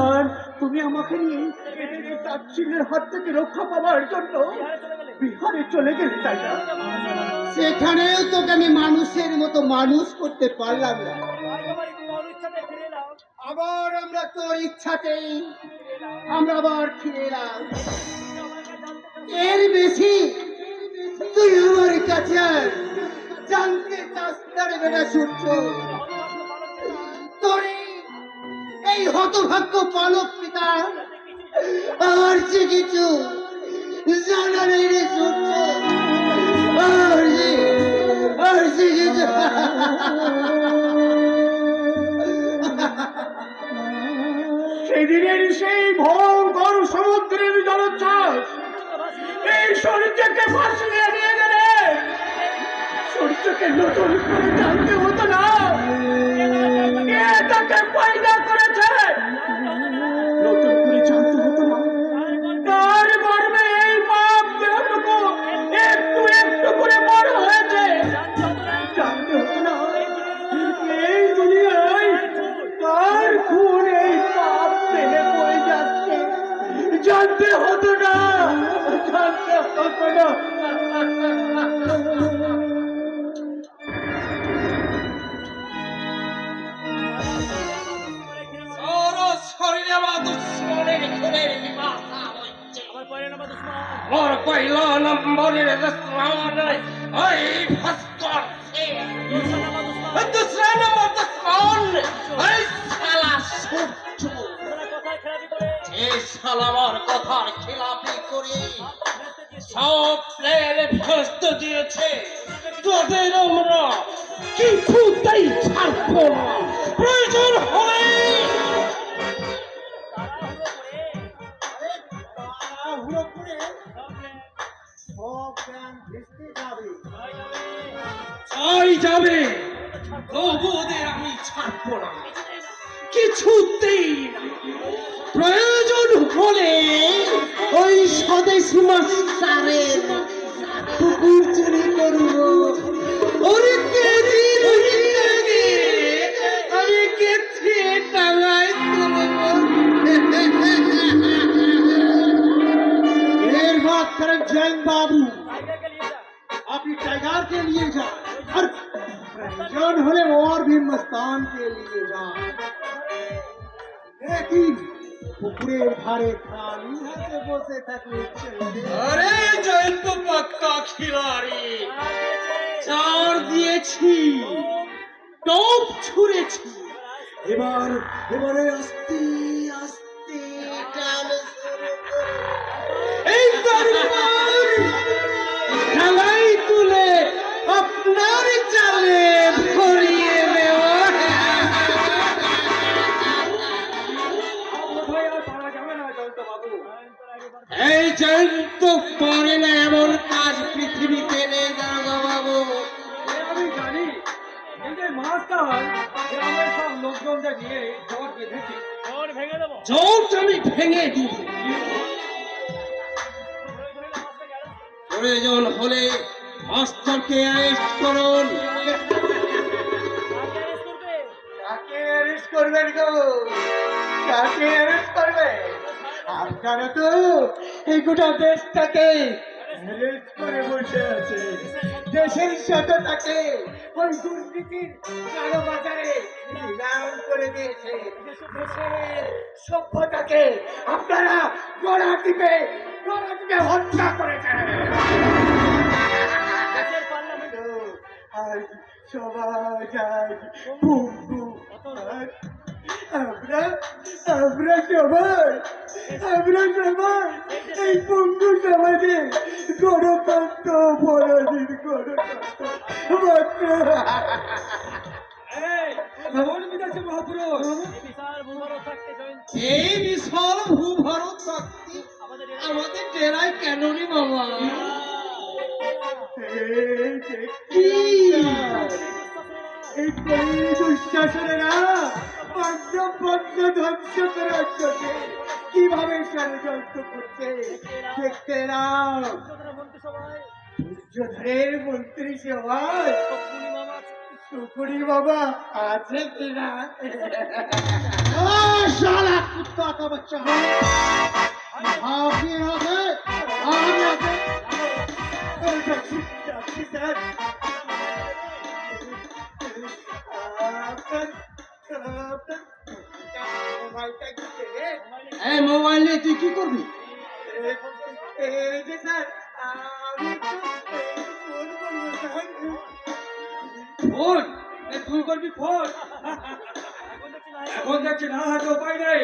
F: আর তুমি আমাকে নিয়ে এদের এই তাচ্ছিল্যের হাত থেকে রক্ষা পাওয়ার জন্য বিহারে চলে গেলে, তাই না?
D: সেখানেও তোকে আমি মানুষের মতো মানুষ করতে পারলাম না। আবার আমরা তোর ইচ্ছাতেই আমরা আবার ফিরে এলাম। এর বেশি তুই আমার কাছে আর জানতে চাস না রে বেটা সূর্য। তোর এই হতভাগ্য পালক পিতা আর যে কিছু জানা নেই রে সূর্য। আর যে কিছু
F: সেদিনের সেই ভয়ঙ্কর সমুদ্রের জলোচ্ছ্বাস এই সূর্যকে ভাসিয়ে নিয়ে গেলে সূর্যকে নতুন করে জানতে হতো না কে তাকে পয়দা করেছে, নতুন করে জানতে হতো না তার গর্ভে এই পাপ দেহটুকু একটু একটু করে বড় হয়েছে, জানতে হতো না এই দুনিয়ায় কার খুন এই পাপ ফেলে বয়ে যাচ্ছে, জানতে হতো না, জানতে হতো না।
E: শরীরে আমার দুশ্মনের খুনের মাথা হচ্ছে। মোর পয়লা নম্বরের দুশ্মন ওই ভাস্কর সিং। दूसरा नंबर दुश्मन ওই শালা সূর্য। এই শালা আমার কথার খেলাপি করে সব প্লেন ভ্রষ্ট দিয়েছে। তোদের আমরা কিছুতেই ছাড়বো না, প্রয়োজন হলে যাবে, তবু ওদের আমি ছাড়বো না, কিছুতেই না। প্রয়োজন হলে ওই স্বদেশি মাস্টারের কুকুর চুরি করবো, ওরে কেজি আমি কেটে টাঙায় তুলবো।
D: এর बात करें जैन बाबू, अपनी टाइगर के लिए जाए और प्रयोजन होने और भी मस्तान के लिए जाए, लेकिन পুকুরের ধারে খালি হাতে বসে থাকলে চলবে?
E: আরে জয়ন্ত পাক্কা খিলাড়ি, চার দিয়েছি, টপ ছুঁড়েছি, এবারে আস্তে আস্তে টান শুরু করো। এই তরবার ঢালাই তুলে আপনার জালে ভরিয়ে দেওয়া। এই জয়ন্ত পারে না এমন কাজ পৃথিবীতে নেই দারোগা বাবু।
F: আমাকে জোর বেঁধেছে।
E: জোট আমি ভেঙে দিব। প্রয়োজন হলে মাস্টারকে অ্যারেস্ট করুন।
D: কাকে অ্যারেস্ট করবেন গো? কাকে অ্যারেস্ট করবে? আপনারা তো এই গোটা দেশটাকে অ্যারেস্ট করে বসে আছে। দেশের সততাকে ওই দুর্নীতির কালো বাজারে নিলাম করে দিয়েছে। দেশের সভ্যতাকে আপনারা গলা টিপে হত্যা করেছেন। আজ সবাই আজ পঙ্গু। আমরা সবাই এই পঙ্গু সমাজে গণতন্ত্র পরাধীন গণতন্ত্র মাত্র।
E: এই বিশাল ভূভারত শক্তি আমাদের জেলায় কেন রে বাবা?
D: এই দুঃশাসনেরা পঞ্চ ধ্বংস করার জন্য কিভাবে ষড়যন্ত্র করছে দেখতে নাও। সূর্যধরের মন্ত্রী সভায় সুকুরি বাবা আছে কিনা?
E: শালা কুত্তা का बच्चा आपके यहाँ
D: যাচ্ছি স্যার। মোবাইলটা কি দেবে?
E: এই মোবাইল নিয়ে তুই কি করবি?
D: এই যে স্যার আমি একটু ফোন করবো স্যার।
F: ফোন? তুই করবি ফোন? এখন দেখছি না হয়তো উপায় নেই।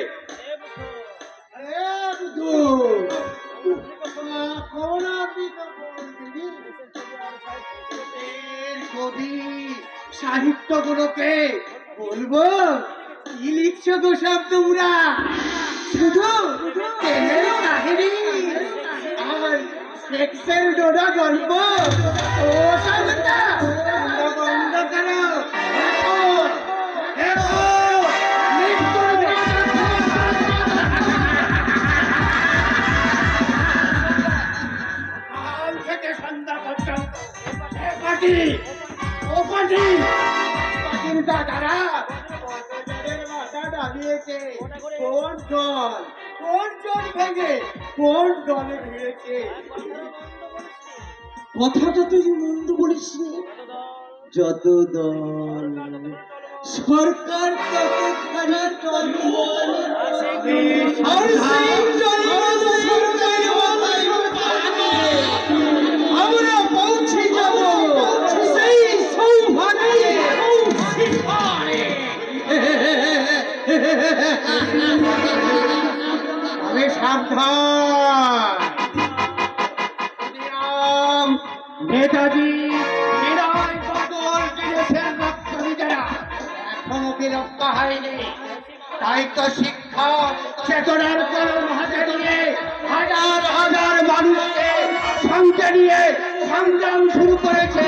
D: কবি সাহিত্য গুলোকে বলবো কি লিখছো গো সব তোমরা? শুধু প্রেমের কাহিনী আর সেক্সের ডোডা গল্প ও সব না। বন্ধ করো।
B: কাল থেকে সন্ধ্যা পর্যন্ত এ পার্টি ও পার্টি
D: পাখির দাদারা বাজারের মাথা ডালিয়েছে। কোন জল ভেঙে কোন দলে ভিড়েছে?
E: কথাটা তুই মন্দ বলিস রে। যত দল সরকার ততখানি টলমল। আর সেই জলমল সরকার মাথায় থাকে। আমরা পৌঁছে যাব সেই সৌভাগ্যে।
D: আমি সাবধান। ক্ষুদিরাম, নেতাজি, বিনয় বাদল দেশের রক্ষী যারা এখনো বিলুপ্ত হয়নি। তাই তো শিক্ষা চেতনার কলম হাতে নিয়ে হাজার হাজার মানুষকে সঙ্গে নিয়ে সংগ্রাম শুরু করেছে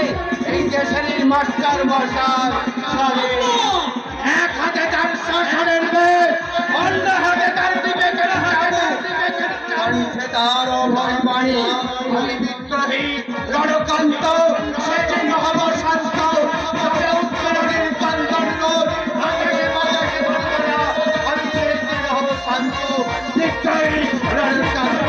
D: এই দেশের মাস্টার মশাই। এক হাতে তার শাসনের বেশ, অন্য হাতে তার বিবেকের চাবুক। কণ্ঠে তার অভয় বাণী। আমি বিদ্রোহী রণকান্ত, সেদিন হব শান্ত। তবে উত্তরণের কান্তন্য আকাশে বাতাসে বন্ধনা। আমি সেদিন হব শান্ত, বিদ্রোহী রণকান্ত।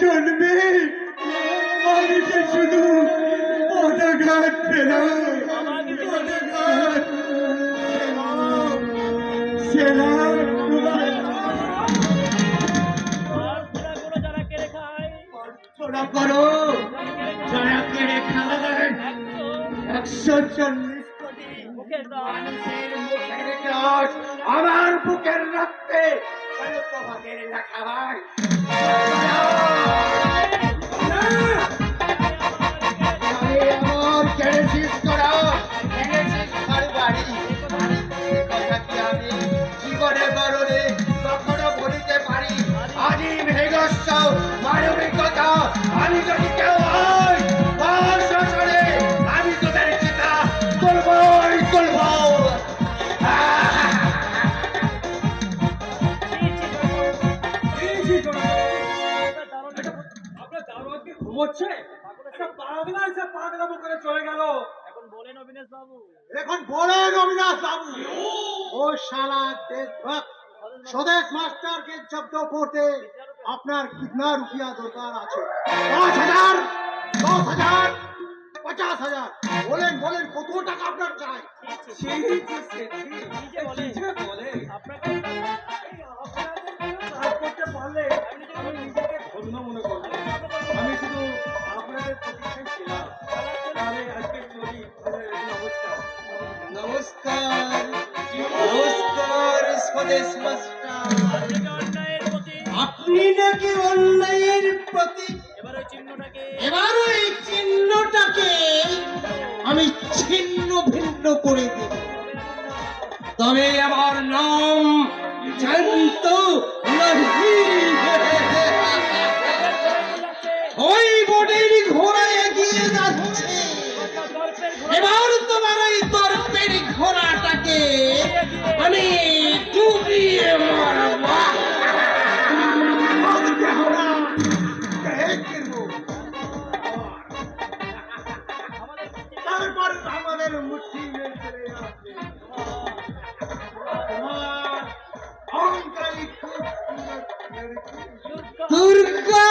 D: জন্মে আমি তো শুধু অনাঘাত পেলাম। প্রার্থনা করো যারা কেড়ে খায় 140 কোটি মানুষের মুখের রস আমার বুকের রক্তে তোমাদের লেখা হয়। আমার কেড়েছিস তোরা, ভেঙেছিস ঘর বাড়ি। কথা কি আমি মনে করুনি কখনো বলিতে পারি আদি মেঘস্ব মানবিকতা আমি যদি কেউ হই বর্ষরে আমি তোদের চিতা তুলবই তুলব
F: আপনার দারোয়ানকে ঘুমোচ্ছে একটা পাগলা এসে পাগলামো করে চলে গেল।
B: এখন বলেন অবিনাশ বাবু,
D: এখন বলেন অবিনাশ বাবু ও শালা দেশভক্ত স্বদেশ মাস্টারকে জব্দ করতে আপনার কিতনা রুপিয়া দরকার আছে? 5,000, 10,000, 50,000? বলেন বলেন কত টাকা আপনার চাই?
B: আপনাকে
F: কাজ করতে পারলে আমি নিজেকে ধন্য মনে করব। আমি শুধু আপনাদের প্রতীক্ষায় ছিলাম। তাহলে আজকে চলি। নমস্কার।
E: নমস্কার নমস্কার স্বদেশ মাস্টার।
B: অন্যায়ের প্রতি
E: আপনি নাকি অন্যায়ের প্রতি?
B: এবার ওই চিহ্নটাকে
E: এবার ওই চিহ্নটাকে আমি ছিন্ন ভিন্ন করে দেব। তবে আমার নাম জানত নাহি। ওই বোটের ঘোড়া এগিয়ে যাচ্ছে। এবার তোমার ওই তর্পের ঘোড়াটাকে আমি ডুবিয়ে মারব।
D: আজকে আমরা পেট কিনবো। তারপর আমাদের মুঠি মেরে চলে যাচ্ছে। তোমার অহংকারী খুব সুন্দর
E: দুর্গা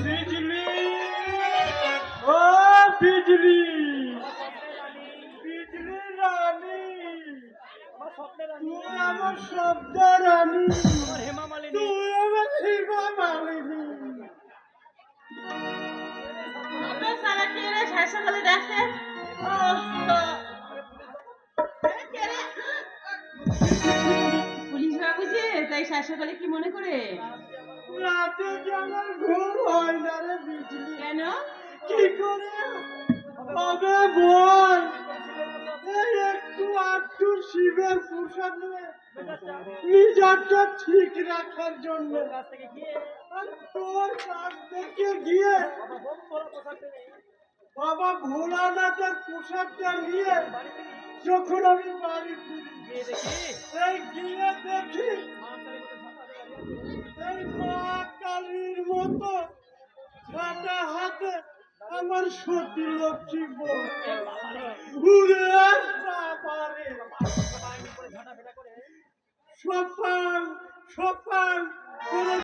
F: বিজলি ও বিজলি বিজলি রানী
B: আমার স্বপ্নের রানী,
F: তুই আমার শব্দ রানী
B: আমার হেমা মালিনী,
F: তুই আমার শিবা মালিনী
C: আপনার সারা কে রে শেষ সকালে দেখছে ও পুলিশ বাবু যে তাই শেষ সকালে কি মনে করে
F: রাতে যে আমার ঘুম হয় না রে বিজলি
C: কেন
F: কি করে তবে বল এই একটু আধটু শিবের প্রসাদ নিয়ে নিজেরটা ঠিক রাখার জন্য
B: কাছ থেকে গিয়ে
F: আর তোর কাছ থেকে গিয়ে
B: বাবা বোম ভরা পোশাক পেলে
F: বাবা ভোলানাথের প্রসাদটা নিয়ে যখন আমি বাড়ি ফিরি
B: গিয়ে দেখি
F: এই গিয়ে দেখি
B: মা কালীর মতো ছাতা হাতে দাঁড়িয়ে
F: এই মা কালীর মতো ছাতা হাতে আমার সতী লক্ষ্মী বউ উড়ে পারে
B: বাহিনী করে ঝাঁটাফেটা করে
F: সফল সফল করে